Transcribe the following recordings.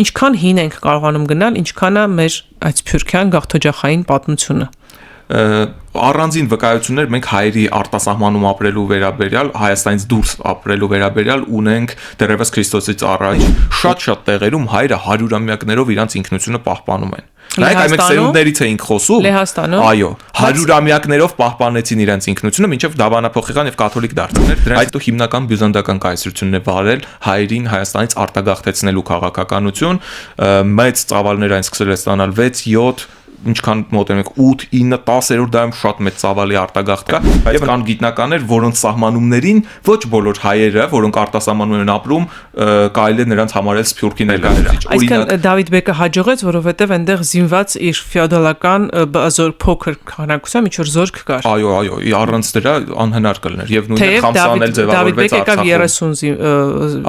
ինչքան հին ենք կարողանում գնալ, ինչքան է մեր այդ սփյուռքյան գաղթօջախային պատմությունը։ Առանձին վկայություններ մենք հայերի արտասահմանում ապրելու վերաբերյալ, Հայաստանից դուրս ապրելու վերաբերյալ ունենք դեռևս Քրիստոսից առաջ շատ տեղերում հայերը հարյուրամյակներով իրանց ինքնությունը պահպանում են։ Նայեք, այ մենք սերունդներից էինք խոսում։ Լեհաստանում։ Այո, հարյուրամյակներով պահպանեցին իրանց ինքնությունը, մինչև դավանափոխական եւ կաթոլիկ դարձներ։ Դրանից հետո հիմնական բյուզանդական կայսրությունն է վարել հայերին Հայաստանից արտագաղթեցնելու քաղաքականություն, մեծ ծավալներ այն սկսել է ստանալ 6-7 ինչքան մոտենենք 8-9 10-րդ դարում շատ մեծ ծավալի արտագաղթ կա եւ կան գիտնականներ, որոնց սահմանումներին ոչ բոլոր հայերը, որոնք արտասահմանում են ապրում, կարելի է նրանց համարել սփյուռքի ներկայացուցիչ։ Այսինքն Դավիթ Բեկը հաջողեց, որովհետեւ այնտեղ զինված իր ֆեոդալական փոքր քանակությամբ ինչ որ զորք կար։ Այո, առանց դրա անհնար կլներ եւ նույնիսկ Խամսան էլ ձևավորվեց Արցախում։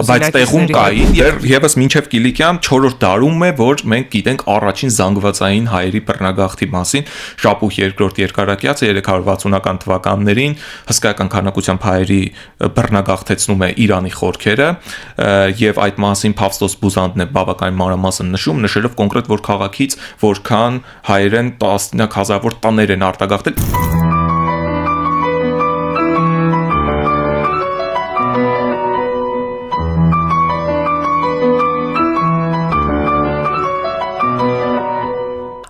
Բայց տեղում կային եւս մինչեւ Կիլիկյան 4-րդ դարում է, որ մենք գիտենք առաջին զանգվածային հայերի բռնագաղթի մասին Շապուհ II երկարակյացը 360-ական թվականներին հսկայական քանակությամբ հայերի բռնագաղթեցնում է Իրանի խորքերը եւ այդ մասին Փավստոս Բուզանդն է բավականին մանրամասն նշելով կոնկրետ որ քաղաքից որքան հայերեն տասնյակ հազարավոր տներ են արտագաղթել։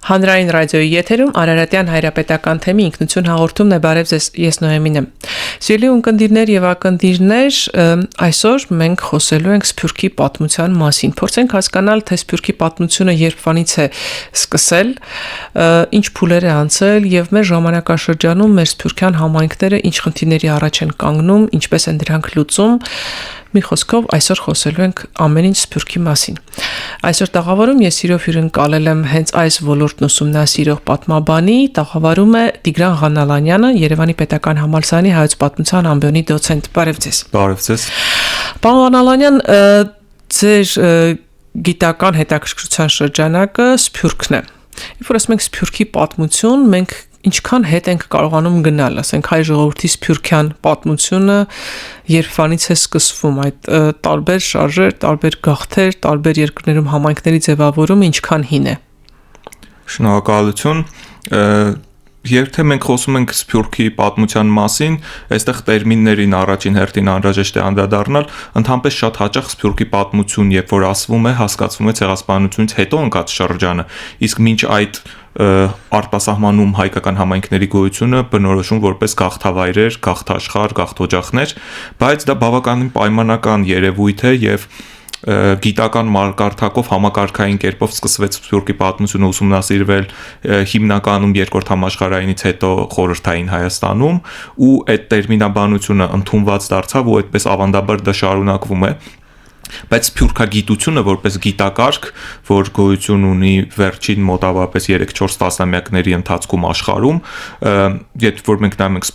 Հանրային ռադիոյի եթերում Արարատյան հայրապետական թեմի ինքնություն հաղորդումն է, բարև ձեզ, ես Նոյեմին եմ։ Սիրելի ունկնդիրներ եւ ակնդիրներ, այսօր մենք խոսելու ենք Սփյուռքի պատմության մասին։ Փորձենք հասկանալ, թե Սփյուռքի պատմությունը երբվանից է սկսել, ինչ փուլեր է անցել եւ մեր ժամանակաշրջանում մեր սփյուռքյան համայնքները ինչ խնդիրների առաջ են կանգնում, ինչպես են դրանք լուծում։ Մի խոսքով այսօր խոսելու ենք ամեն ինչ Սփյուռքի մասին։ Այսօր տաղավարում ես սիրով հյուրընկալել եմ հենց այս ոլորտն ուսումնասիրող պատմաբանի, տաղավարում է Տիգրան Ղանալանյանը, Երևանի Պետական համալսարանի հայոց պատմության ամբիոնի դոցենտ։ Բարև ձեզ։ Բարև ձեզ։ Պարոն Ղանալանյան, ձեր գիտական հետաքրքրության շրջանակը Սփյուռքն է։ Երբ որ ասում ենք Սփյուռքի պատմություն, մենք ինչքան հետ ենք կարողանում գնալ, ասենք հայ ժողովրդի սփյուռքյան պատմությունը երբվանից է սկսվում, այդ տարբեր շարժեր, տարբեր գաղթեր, տարբեր երկրներում համայնքների ձևավորումը ինչքան հին է։ Շնորհակալություն։ Երբ թե մենք խոսում ենք Սփյուռքի պատմության մասին, այստեղ տերմիններին առաջին հերթին անհրաժեշտ է անդրադառնալ, ընդհանրապես շատ հաճախ Սփյուռքի պատմություն, երբ որ ասվում է, հասկացվում է ցեղասպանությունից հետո ընկած շրջանը, իսկ մինչ այդ արտասահմանում հայկական համայնքների գոյությունը բնորոշում որպես գաղթավայրեր, գաղթաշխարհ, գաղթօջախներ, բայց դա բավականին պայմանական երևույթ է եւ գիտական մակարդակով համակարգային կերպով սկսվեց Սփյուռքի պատմությունը ուսումնասիրվել հիմնականում երկրորդ համաշխարհայինից հետո խորհրդային Հայաստանում ու այդ տերմինաբանությունը ընդունված դարձավ ու այդպես ավանդաբար դա շարունակվում է բայց սփյուռքագիտությունը որպես գիտակարգ, որ գոյություն ունի վերջին մոտավորապես 3-4 տասնամյակների ընթացքում աշխարհում, երբ որ մենք նայում ենք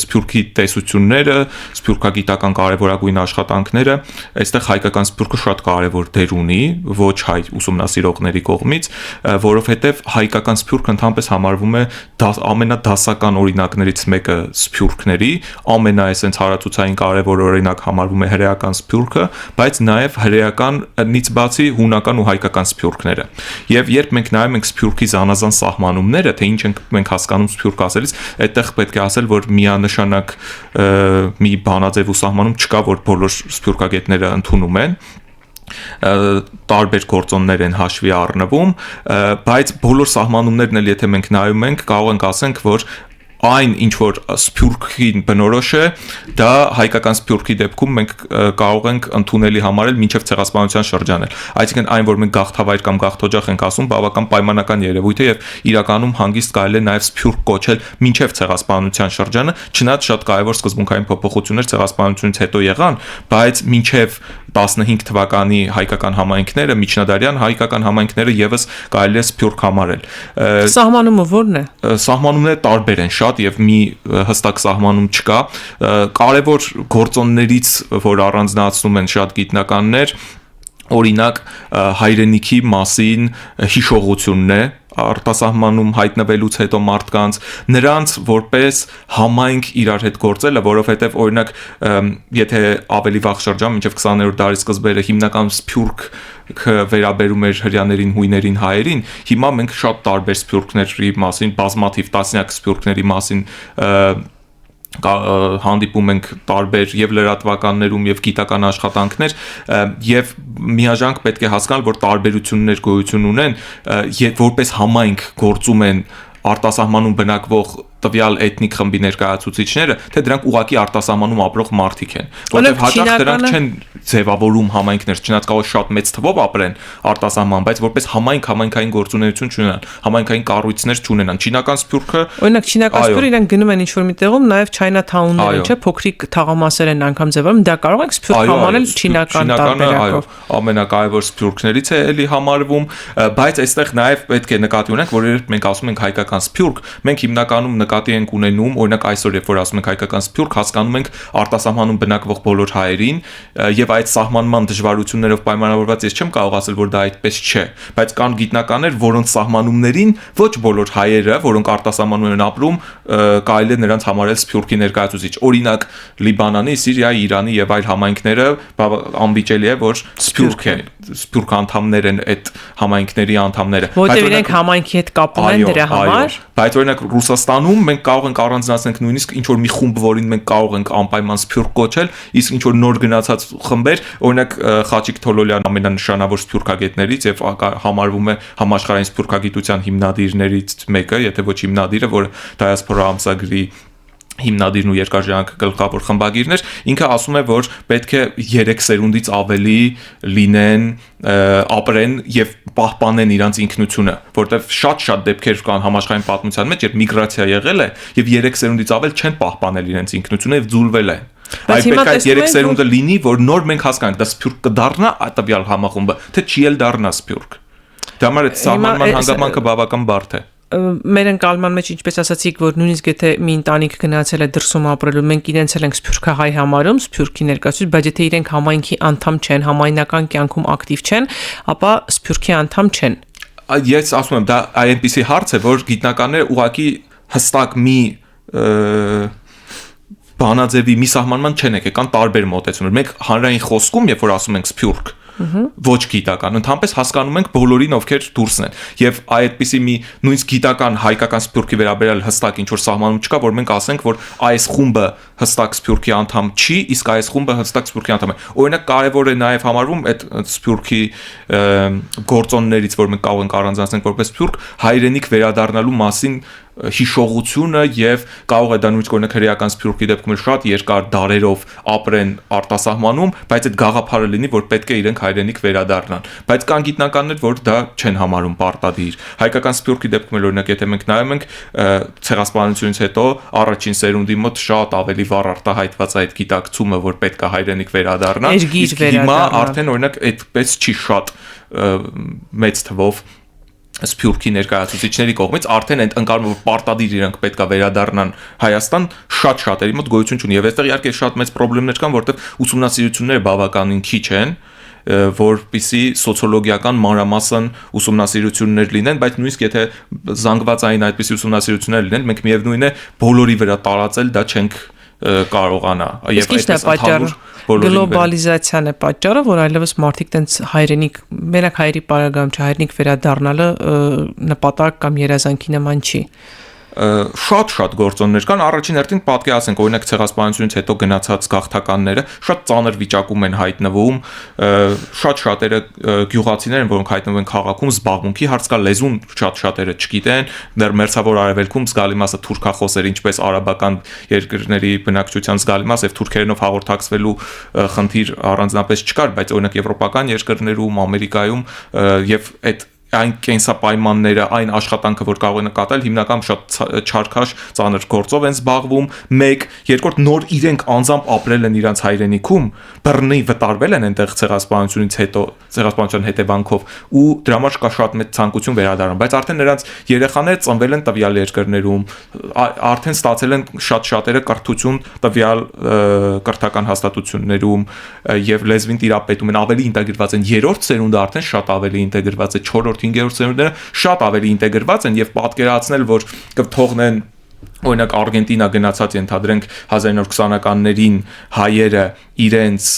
սփյուռքի տեսությունները, սփյուռքագիտական կարևորագույն աշխատանքները, այստեղ հայկական սփյուռքը շատ կարևոր դեր ունի ոչ հայ ուսումնասիրողների կողմից, որովհետև հայկական սփյուռքը ընդհանրապես համարվում է ամենադասական օրինակներից մեկը սփյուռքների, ամենաէսենց հարացուցային կարևոր օրինակ համարվում է հրեական սփյուռքը, բայց նաև հրեականից բացի հունական ու հայկական սփյուռքները։ Եվ երբ մենք նայում ենք սփյուռքի զանազան սահմանումները, թե ինչ ենք մենք հասկանում սփյուռք ասելիս, այդտեղ պետք է ասել, որ միանշանակ մի բանաձև ու սահմանում չկա, որ բոլոր սփյուռքագետները ընդունում են տարբեր գործոններ են հաշվի առնվում, բայց բոլոր սահմանումներն էլ եթե մենք նայում ենք, կարող ենք ասենք, որ այն ինչ որ սփյուռքին բնորոշ է, դա հայկական սփյուռքի դեպքում մենք կարող ենք ընդունելի համարել մինչև ցեղասպանության շրջանը։ Այսինքն այն, որ մենք գաղթավայր կամ գաղթօջախ ենք ասում, բավական պայմանական երևույթ է եւ իրականում հանգիստ կարելի է նաեւ սփյուռք կոչել մինչև ցեղասպանության շրջանը, չնայած շատ կարևոր սկզբունքային փոփոխություններ ցեղասպանությունից հետո եղան, բայց մինչև 15 թվականի հայկական համայնքները, միջնադարյան հայկական համայնքները եւս կարելի է սփյուռք համարել։ Սահմանումը ո՞րն է։ Սահմանումները տարբեր են շատ եւ մի հստակ սահմանում չկա։ Կարևոր գործոններից, որ առանձնացնում են շատ գիտնականներ, օրինակ հայրենիքի մասին հիշողությունն է արտասահմանում հայտնվելուց հետո մարդկանց նրանց որպես համայնք իրար հետ գործելը, որովհետև օրինակ եթե ավելի վաղ շրջան մինչև 20-րդ դարի սկզբերը հիմնական սփյուռք վերաբերում էր հрյաներին, հույներին, հայերին, հիմա մենք շատ տարբեր սփյուռքների մասին, բազմաթիվ տասնյակ սփյուռքների մասին հանդիպում ենք տարբեր եւ լրատվականներում եւ գիտական աշխատանքներ եւ միաժամանակ պետք է հասկանալ, որ տարբերություններ գոյություն ունեն եւ որպես համայնք գործում են արտասահմանում բնակվող տվյալ էթնիկ խմբի ներկայացուցիչները, թե դրանք ուղղակի արտասահմանում ապրող մարդիկ են, որովհետև հաճախ դրանք չեն ձևավորում համայնքներ, չնայած կարող է շատ մեծ թվով ապրեն արտասահման, բայց որպես համայնքային գործունեություն չունենան, համայնքային կառույցներ չունենան։ Չինական սփյուռքը, օրինակ չինական սփյուռքը իրենք գնում են ինչ-որ մի տեղում, նաև Chinatown-ները, չէ, փոքրիկ թաղամասեր են անգամ ձևավորում, դա կարող ենք սփյուռք համարել չինական տարբերակով։ Ամենակարևոր սփյուռքներից է էլի համարվում, բայց այստեղ նաև պետք է նկատի ունենք, որ երբ մենք ասում ենք հայկական սփյուռք, մենք հիմնականում նկատի ենք ունենում, օրինակ այսօր երբ որ ասում ենք հայկական սփյուռք, հասկանում ենք արտասահմանում բնակվող բոլոր հայերին, եւ այդ սահմանման դժվարություններով պայմանավորված ես չեմ կարող ասել, որ դա այդպես չէ, բայց կան գիտնականներ, որոնց սահմանումներին ոչ բոլոր հայերը, որոնք արտասահմանում են ապրում, կարելի է նրանց համարել սփյուռքի ներկայացուցիչ։ Օրինակ Լիբանանի, Սիրիայի, Իրանի եւ այլ համայնքները անվիճելի է, որ սփյուռք անդամներ են այդ համայնքների անդամները, որտեղ իրենք համայնքի հետ կապ ունեն դրա համար։ Բայց օրինակ Ռուսաստանում մենք կարող ենք առանձնացնել նույնիսկ ինչ որ մի խումբ, որին մենք կարող ենք անպայման սփյուռք կոչել, իսկ ինչ որ նոր գնացած խմբեր, օրինակ Խաչիկ Թոլոլյան ամենանշանավոր սփյուռքագետներից եւ համարվում է համաշխարհային սփյուռքագիտության հիմնադիրներից մեկը, եթե ոչ հիմնադիրը, որ դիասպորա ամսագրի հիմնադիրն ու երկարժանակ գլխավոր խմբագիրներ, ինքը ասում է, որ պետք է 3 սերունդից ավելի լինեն, ապրեն եւ պահպանեն իրենց ինքնությունը, որտեվ շատ դեպքեր կան համաշխարհային պատմության մեջ, երբ միգրացիա եղել է եւ 3 սերունդից ավել չեն պահպանել իրենց ինքնությունը եւ ձուլվել են։ Այդ պետք է 3 սերունդը լինի, որ նոր մենք հասկանանք, դա սփյուռք կդառնա տվյալ համախումբը, թե չի էլ դառնա սփյուռք։ Դա համար այդ սահմանման հանգամանքը բավական բարդ է։ Մեր ընկալման մեջ ինչպես ասացիք, որ նույնիսկ եթե մի ընտանիք գնացել է դրսում ապրելու, մենք իրենց էլ ենք սփյուռքահայ համարում, սփյուռքի ներկայացուցիչ, բայց եթե իրենք համայնքի անդամ չեն, համայնական կյանքում ակտիվ չեն, ապա սփյուռքի անդամ չեն։ Ես ասում եմ, դա այնպիսի հարց է, որ գիտնականները ուղղակի հստակ մի բանաձևի մի սահմանման չեն եկել, կան տարբեր մոտեցումներ։ Մենք հանրային խոսքում, երբ որ ասում ենք սփյուռք, ոչ գիտական, ընդհանրապես հասկանում ենք բոլորին, ովքեր դուրսն են։ Եվ այդպիսի մի նույնիսկ գիտական հայկական սփյուռքի վերաբերյալ հստակ ինչ որ սահմանում չկա, որ մենք ասենք, որ այս խումբը հստակ սփյուռքի անդամ չի, իսկ այս խումբը հստակ սփյուռքի անդամ է։ Օրինակ կարևոր է նաև համարվում այդ սփյուռքի գործոններից, որ մենք կարող ենք առանձնացնել որպես սփյուռք, հայրենիք վերադառնալու մասին հիշողությունը եւ կարող է դա նույնիսկ օրինակ հրեական սփյուռքի դեպքում շատ երկար դարերով ապրեն արտասահմանում, բայց այդ գաղափարը լինի, որ պետք է իրենք հայրենիք վերադառնան։ Բայց կան գիտնականներ, որ դա չեն համարում պարտադիր։ Հայկական սփյուռքի դեպքում էլ օրինակ եթե մենք նայում ենք ցեղասպանությունից հետո առաջին սերունդի մոտ շատ ավելի վառ արտահայտված այդ գիտակցումը, որ պետք է հայրենիք վերադառնան, իսկ հիմա արդեն օրինակ այդպես չի շատ մեծ թվով սփյուռքի ներկայացուցիչների կողմից արդեն այդ ընկալումը պարտադիր իրենք պետքա վերադառնան Հայաստան շատ-շատերի մոտ գոյություն չունի եւ այստեղ իհարկե շատ մեծ խնդիրներ կան, որտեղ ուսումնասիրությունները բավականին քիչ են, որպիսի սոցիոլոգիական մանրամասն ուսումնասիրություններ լինեն, բայց նույնիսկ եթե զանգվածային այդպիսի ուսումնասիրություններ լինեն, մենք միևնույն է բոլորի վրա տարածել դա չենք կարողանա եւ այդպես ընդհանուր գլոբալիզացիան է պատճառը, որ այլևս մարդիկ տենց հայրենիք, մենակ հայերի պարագայում հայրենիք վերադառնալը նպատակ կամ երազանքի նման չի։ Շատ գործոններ կան, առաջին հերթին պատկերացնենք, օրինակ ցեղասպանությունից հետո գնացած գաղթականները շատ ծանր վիճակում են հայտնվում, շատերը գյուղացիներ են, որոնք հայտնվում են քաղաքում, զբաղմունքի հարց կա, լեզուն շատերը չգիտեն, դեռ մերձավոր արևելքում զգալի մասը թուրքախոսեր, ինչպես արաբական երկրների բնակչության զգալի մաս եւ թուրքերենով հաղորդակցվելու խնդիր առանձնապես չկար, բայց օրինակ եվրոպական երկրներում, Ամերիկայում եւ այդ այն կենսապայմանները, այն աշխատանքը, որ կարող են նկատել, հիմնական շատ չարքաշ ծանր գործով են զբաղվում, մեկ, երկրորդ նոր իրենք անձամբ ապրել են իրանց հայրենիքում, բռնի վտարվել են այնտեղ ցեղասպանությունից հետո, ցեղասպանության հետևանքով ու դրա համար կա շատ մեծ ցանկություն վերադառնալ, բայց արդեն նրանց երեխաները ծնվել են տվյալ երկրներում, արդեն ստացել են շատերը կրթություն տվյալ կրթական հաստատություններում եւ լեզվին տիրապետում են, ավելի ինտեգրված են, երրորդ սերունդը արդեն շատ ավելի ինտեգրված է, 4-րդ 5-րդ սերունդները շատ ավելի ինտեգրված են եւ պատկերացնել, որ կթողնեն օրինակ Արգենտինա գնացած ենթադրենք 1920-ականներին հայերը իրենց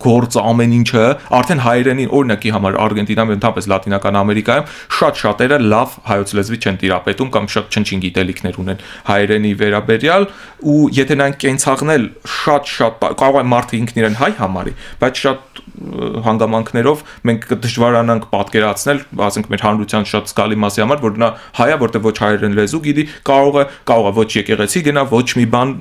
գործը ամեն ինչը արդեն հայերենին օրինակի համար Արգենտինայում ընդհանրապես Լատինական Ամերիկայում շատ շատերը լավ հայոց լեզվի չեն տիրապետում կամ շատ չնչին գիտելիքներ ունեն հայերենի վերաբերյալ ու եթե նրանք կենցաղնել շատ կարող է մարդը ինքն իրեն հայ համարի, բայց շատ հանգամանքներով մենք դժվարանանք պատկերացնել, ասենք մեր հանրության շատ զգալի մասի համար, որ նա հայ է, որտեղ ոչ հայերեն լեզու գիտի, կարող է ոչ եկեղեցի գնա, ոչ մի բան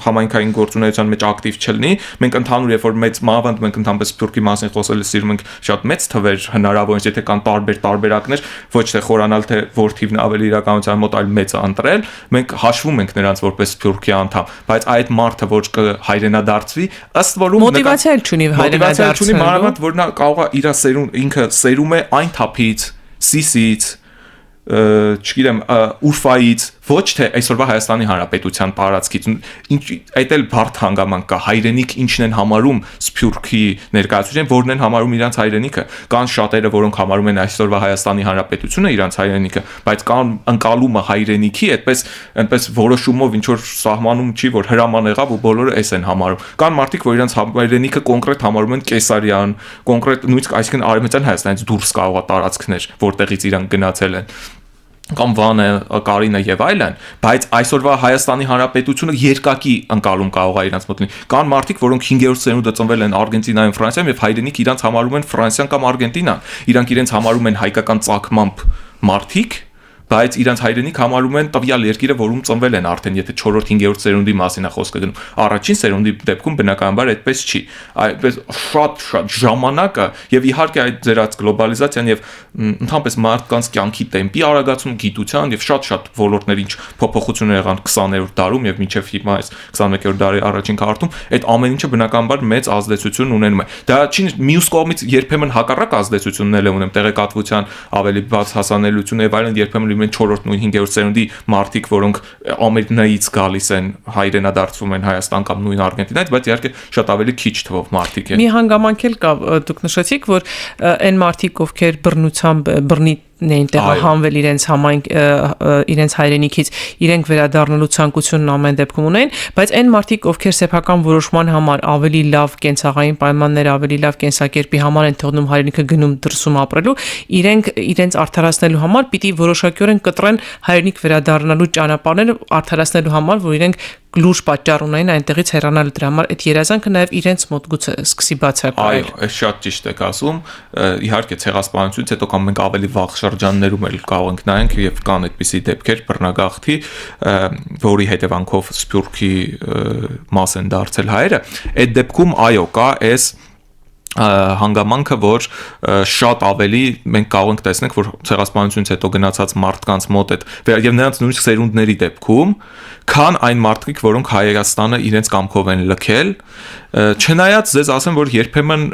համայնքային գործունեության մեջ ակտիվ չլինի։ Մենք ընդհանուր երբ որ մեծ մահվանդ մենք ընդհանրապես Սփյուռքի մասին խոսելը սիրում ենք շատ մեծ թվեր հնարավոր, եթե կան տարբեր տարբերակներ, ոչ թե խորանալ թե որ թիվն ավելի իրականության մոտ այլ մեծը ընտրել, մենք հաշվում ենք նրանց որպես Սփյուռքի անդամ, բայց այդ մարդը որ հայրենադարձվի, ըստ որում մոտիվացիա չունի հայրենադարձ մանավանդ որ նա կարող է իր ինքը սերում է այն թափից, սիսից, չգիտեմ, Ուրֆայից, ոչ թե այսօրվա Հայաստանի Հանրապետության տարածքից, այդ էլ բարդ հանգամանք կա, հայրենիք ինչն են համարում Սփյուռքի ներկայացուցիչները, որն են համարում իրանց հայրենիքը, կան շատերը, որոնք համարում են այսօրվա Հայաստանի Հանրապետությունը իրանց հայրենիքը, բայց կան ընկալումը հայրենիքի, այդպես որոշումով ինչ որ սահմանում չի, որ հրաման եղավ ու բոլորը էս են համարում։ Կան մարդիկ, որ իրանց հայրենիքը կոնկրետ համարում են Կեսարյան, կոնկրետ նույնիսկ այսինքն Արևմտյան Հայաստանից դուրս կարող է տարածքներ, որտեղից իրանք գնացել են կամ Վանը, Կարինը եւ այլն, բայց այսօրվա Հայաստանի Հանրապետությունը երկակի ընկալում կարող է իրանց մոտ լինի։ Կան մարդիկ, որոնք 5-րդ սերունդը ծնվել են Արգենտինայում, Ֆրանսիայում եւ հայրենիք իրանց համարում են Ֆրանսիան կամ Արգենտինան։ Իրանք իրենց համարում են հայկական ծագմամբ մարդիկ, բայց իրանց հայրենիք համարում են տվյալ երկիրը, որում ծնվել են արդեն, եթե 4-րդ, 5-րդ սերունդի մասին է խոսքը գնում։ Առաջին սերունդի դեպքում բնականաբար այդպես չի։ Այդպես շատ ժամանակը եւ իհարկե այդ ձերած գլոբալիզացիան եւ ընդհանրապես մարդկանց կյանքի տեմպի արագացում, գիտության եւ շատ ոլորտներ ինչ փոփոխություններ եղան 20-րդ դարում եւ մինչեւ հիմա այս 21-րդ դարի առաջին քառորդում, այդ ամեն ինչը բնականաբար մեծ ազդեցություն ունենում է։ Դա չի մյուս կողմից երբեմն հակառակ ազդեցություններ է ունենում, տեղեկատվության ավելի բաց հասանելիություն եւ այլն, երբեմն 4-րդ նույն 5-րդ սերունդի մարդիկ, որոնք Ամերիկայից գալիս են, հայրենադարձվում են Հայաստան կամ նույն Արգենտինայից, բայց իհարկե շատ ավելի քիչ թվով մարդիկ են։ Մի հանգամանք էլ կա, դուք նշեցիք, որ այն մարդիկ, ովքեր բռնի էին տեղահանվել իրենց հայրենիքից, իրենք վերադառնալու ցանկությունն ամեն դեպքում ունեն, բայց այն մարդիկ, ովքեր սեփական որոշման համար ավելի լավ կենցաղային պայմաններ, ավելի լավ կենսակերպի համար են թողնում հայրենիքը գնում դրսում ապրելու, իրենց արդարացնելու համար պիտի որոշակիորեն կտրեն հայրենիք վերադառնալու ճանապարհները արդարացնելու համար, որ իրենք լուրջ պատճառ ունեն այնտեղից հեռանալու դրա համար այդ երազանքը նաև իրենց մոտ գուցե սկսի բացակայել։ Այո, շատ ճիշտ եք ասում։ Իհարկե ցեղասպանությունից հետո կամ մենք ավելի վաղ շրջաններում էլ կարող ենք նայենք եւ կան այդպիսի դեպքեր բռնագաղթի, որի հետևանքով Սփյուռքի մաս են դարձել հայերը։ Այդ դեպքում այո, կա այս հանգամանքը, որ շատ ավելի մենք կարող ենք տեսնել, որ ցեղասպանությունից հետո գնացած մարդկանց մոտ այդ եւ նրանց նույնիսկ սերունդների դեպքում քան այն մարդիկ, որոնք Հայաստանը իրենց կամքով են լքել, չնայած ձեզ ասեմ, որ երբեմն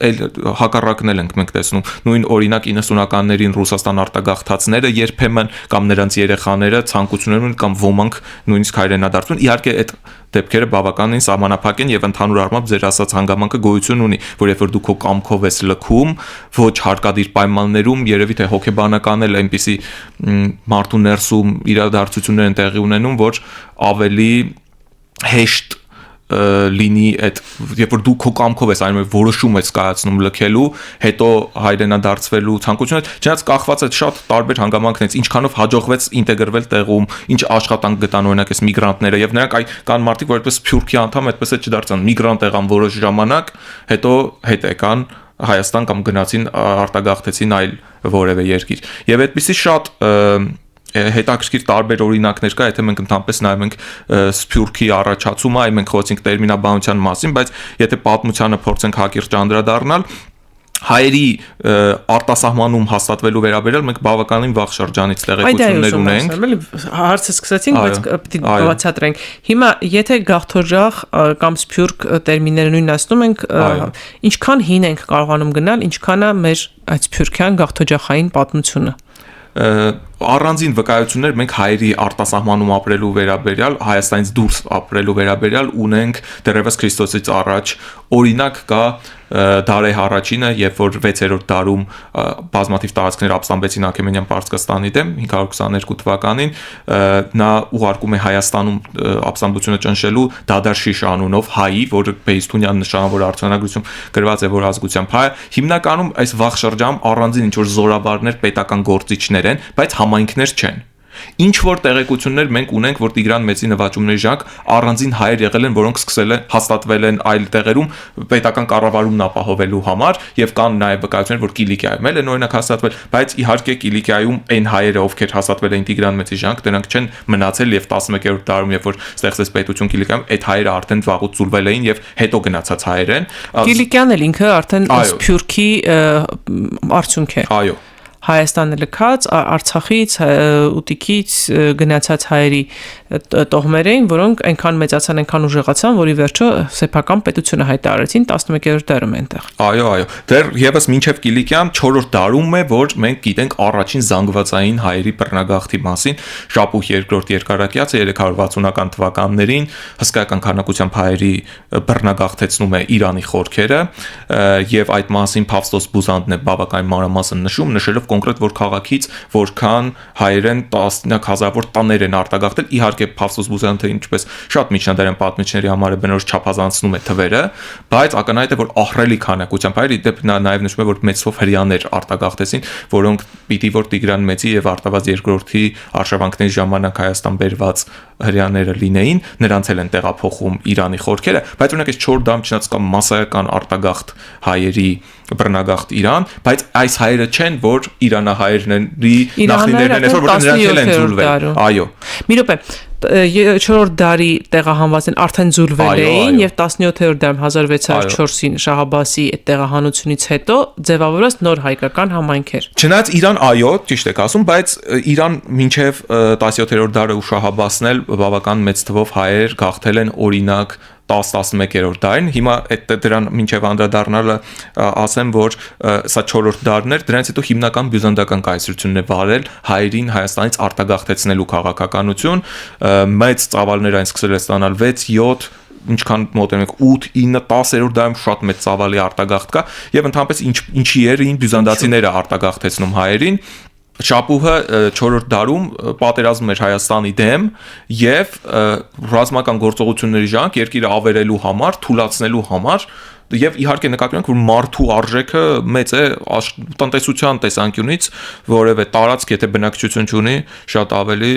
այլ հակառակն ենք մենք տեսնում, նույն օրինակ 90-ականներին Ռուսաստան արտագաղթածները երբեմն կամ նրանց երեխաները ցանկություն ունեն կամ ոմանք նույնիսկ հայրենադարձություն, իհարկե այդ դեպքերը բավականին սահմանափակ են եւ ընդհանուր առմամբ ձեր ասած հանգամանքը գոյություն ունի, որ երբ որ դու քո կամքով ես լքում, ոչ հարկադիր պայմաններում, երևի թե հոգեբանական էլ այնպիսի մարդու ներսում իրադարձություններ են տեղի ունենում, որ ավելի հեշտ լինի այդ երբ որ դու քո կամքով ես այն որոշում ես կայացնում լքելու, հետո հայրենադարձվելու ցանկությունը, չնայած կախված է շատ տարբեր հանգամանքներից, ինչքանով հաջողվեց ինտեգրվել տեղում, ինչ աշխատանք գտան օրինակ այս միգրանտները եւ նրանք կան մարդիկ, որ այդպես Սփյուռքի անդամ այդպես է չդարձան, միգրանտ եղան որոշ ժամանակ, հետո հետ եկան Հայաստան կամ գնացին արտագաղթեցին այլ որևէ երկիր։ Եվ այդպիսի շատ հետաքրքիր տարբեր օրինակներ կա, եթե մենք ընդհանրապես նայում ենք Սփյուռքի առաջացումը, այ մենք խոսեցինք տերմինաբանության մասին, բայց եթե պատմությանը փորձենք հակիրճ անդրադառնալ, հայերի արտասահմանում հաստատվելու վերաբերյալ մենք բավականին վաղ շրջանից տեղեկություններ ունենք։ Հարցը սկսեցինք, բայց պիտի բացատրենք։ Հիմա եթե գաղթօջախ կամ Սփյուռք տերմինները նույնն ասում ենք, ինչքան հին ենք կարողանում գնալ, ինչքան է մեր այդ սփյուռքյան գաղթօջախային պատմությունը։ Առանձին վկայություններ մենք հայերի արտասահմանում ապրելու վերաբերյալ, Հայաստանից դուրս ապրելու վերաբերյալ ունենք դեռևս Քրիստոսից առաջ, օրինակ կա Դարեհ առաջինը, երբ որ 6-րդ դարում բազմաթիվ տարածքներ ապստամբեցին Աքեմենյան Պարսկաստանի դեմ 522 թվականին, նա ուղարկում է Հայաստանում ապստամբությունը ճնշելու Դադար Շիշ անունով հայի, որը Բեյստունյան նշանավոր արձանագրություն գրված է, որ ազգությամբ հայ է։ Հիմնականում այս վաղ շրջանում առանձին ինչ որ զորավարներ պետական գործիչներ են, բայց համայնքներ չեն։ Ինչ որ տեղեկություններ մենք ունենք, որ Տիգրան Մեծի նվաճումների ժամանակ առանձին հայեր եղել են, որոնք սկսել են հաստատվել են այլ տեղերում պետական կառավարումն ապահովելու համար, եւ կան նաեւ վկայություններ, որ Կիլիկիայում էլ են օրինակ հաստատվել, բայց իհարկե Կիլիկիայում այն հայերը, ովքեր հաստատվել են Տիգրան Մեծի ժամանակ, դրանք չեն մնացել եւ 11-րդ դարում, երբ որ ստեղծեց պետություն Կիլիկիայում, այդ հայերը արդեն վաղուց ծուլվել էին եւ հետո գնացած հայեր են։ Կիլիկիան էլ ինքը արդեն Սփյուռքի արդյունք է։ Այո։ Հայաստանը լքած, Արցախից, Ուտիկից գնացած հայերի տոհմեր էին, որոնք այնքան մեծացան, այնքան ուժեղացան, որի վերջո սեփական պետությունը հայտարարեցին 11-րդ դարում այնտեղ։ Այո, դեռ եւս մինչեւ Կիլիկիան 4-րդ դարում է, որ մենք գիտենք առաջին զանգվածային հայերի բռնագաղթի մասին, Շապուհ II երկարակյացը 360-ական թվականներին հսկայական քանակությամբ հայերի բռնագաղթեցնում է Իրանի խորքերը, եւ այդ մասին Փավստոս Բուզանդն է բավականին մանրամասն նշելով կոնկրետ որ քաղաքից որքան հայերեն տասնյակ հազարավոր տաներ են արտագաղթել, իհարկե Փավստոս Բուզանդը ինչպես շատ միջնադարյան պատմիչների համար է բնորոշ չափազանցնում է թվերը, բայց ակնհայտ է որ ահռելի քանակությամբ հայեր, իդեպ նա նաև նշում է որ մեծ թվով հрьяաներ արտագաղթեցին, որոնք պիտի որ Տիգրան Մեծի եւ Արտավազ II-ի արշավանքների ժամանակ Հայաստան բերված հрьяաները լինեին, նրանց էլ են տեղափոխում Իրանի խորքերը, բայց օրինակ այս 4 դամ չնայած կա մասսայական արտագաղթ հայերի բռնագաղթ Իրան, բայց այս հայերը չեն, որ իրանահայերների նախնիներն են, այսօր որ նրանք էլ են զուլվել։ Այո։ Մի րոպե, 4-րդ դարի տեղահանված են արդեն զուլվել էին եւ 17-րդ դարում 1604-ին Շահ-Աբբասի այդ տեղահանությունից հետո ձևավորված նոր հայկական համայնքեր։ Չնայած Իրան այո, ճիշտ եք ասում, բայց Իրան մինչև 17-րդ դարը ու Շահ-Աբբասն էլ բավական մեծ թվով հայեր գաղթել են, օրինակ 10-11-րդ դարին, հիմա դրան մինչև անդրադառնալը ասեմ, որ սա 4-րդ դարն էր, դրանից հետո հիմնական բյուզանդական կայսրությունն է վարել հայերին Հայաստանից արտագաղթեցնելու քաղաքականություն, մեծ ծավալներ այն սկսել է ստանալ 6-7 ինչքան մոտենենք 8-9 10-րդ դարում շատ մեծ ծավալի արտագաղթ կա եւ ընդհանրապես ինչի էին բյուզանդացիները արտագաղթեցնում հայերին Շապուհը 4-րդ դարում պատերազմում էր Հայաստանի դեմ եւ ռազմական գործողությունների ժամանակ երկիրը ավերելու համար, թուլացնելու համար եւ իհարկե նկատի ունենք որ մարդու արժեքը մեծ է տնտեսության տեսանկյունից որևէ տարածք եթե բնակչություն չունի շատ ավելի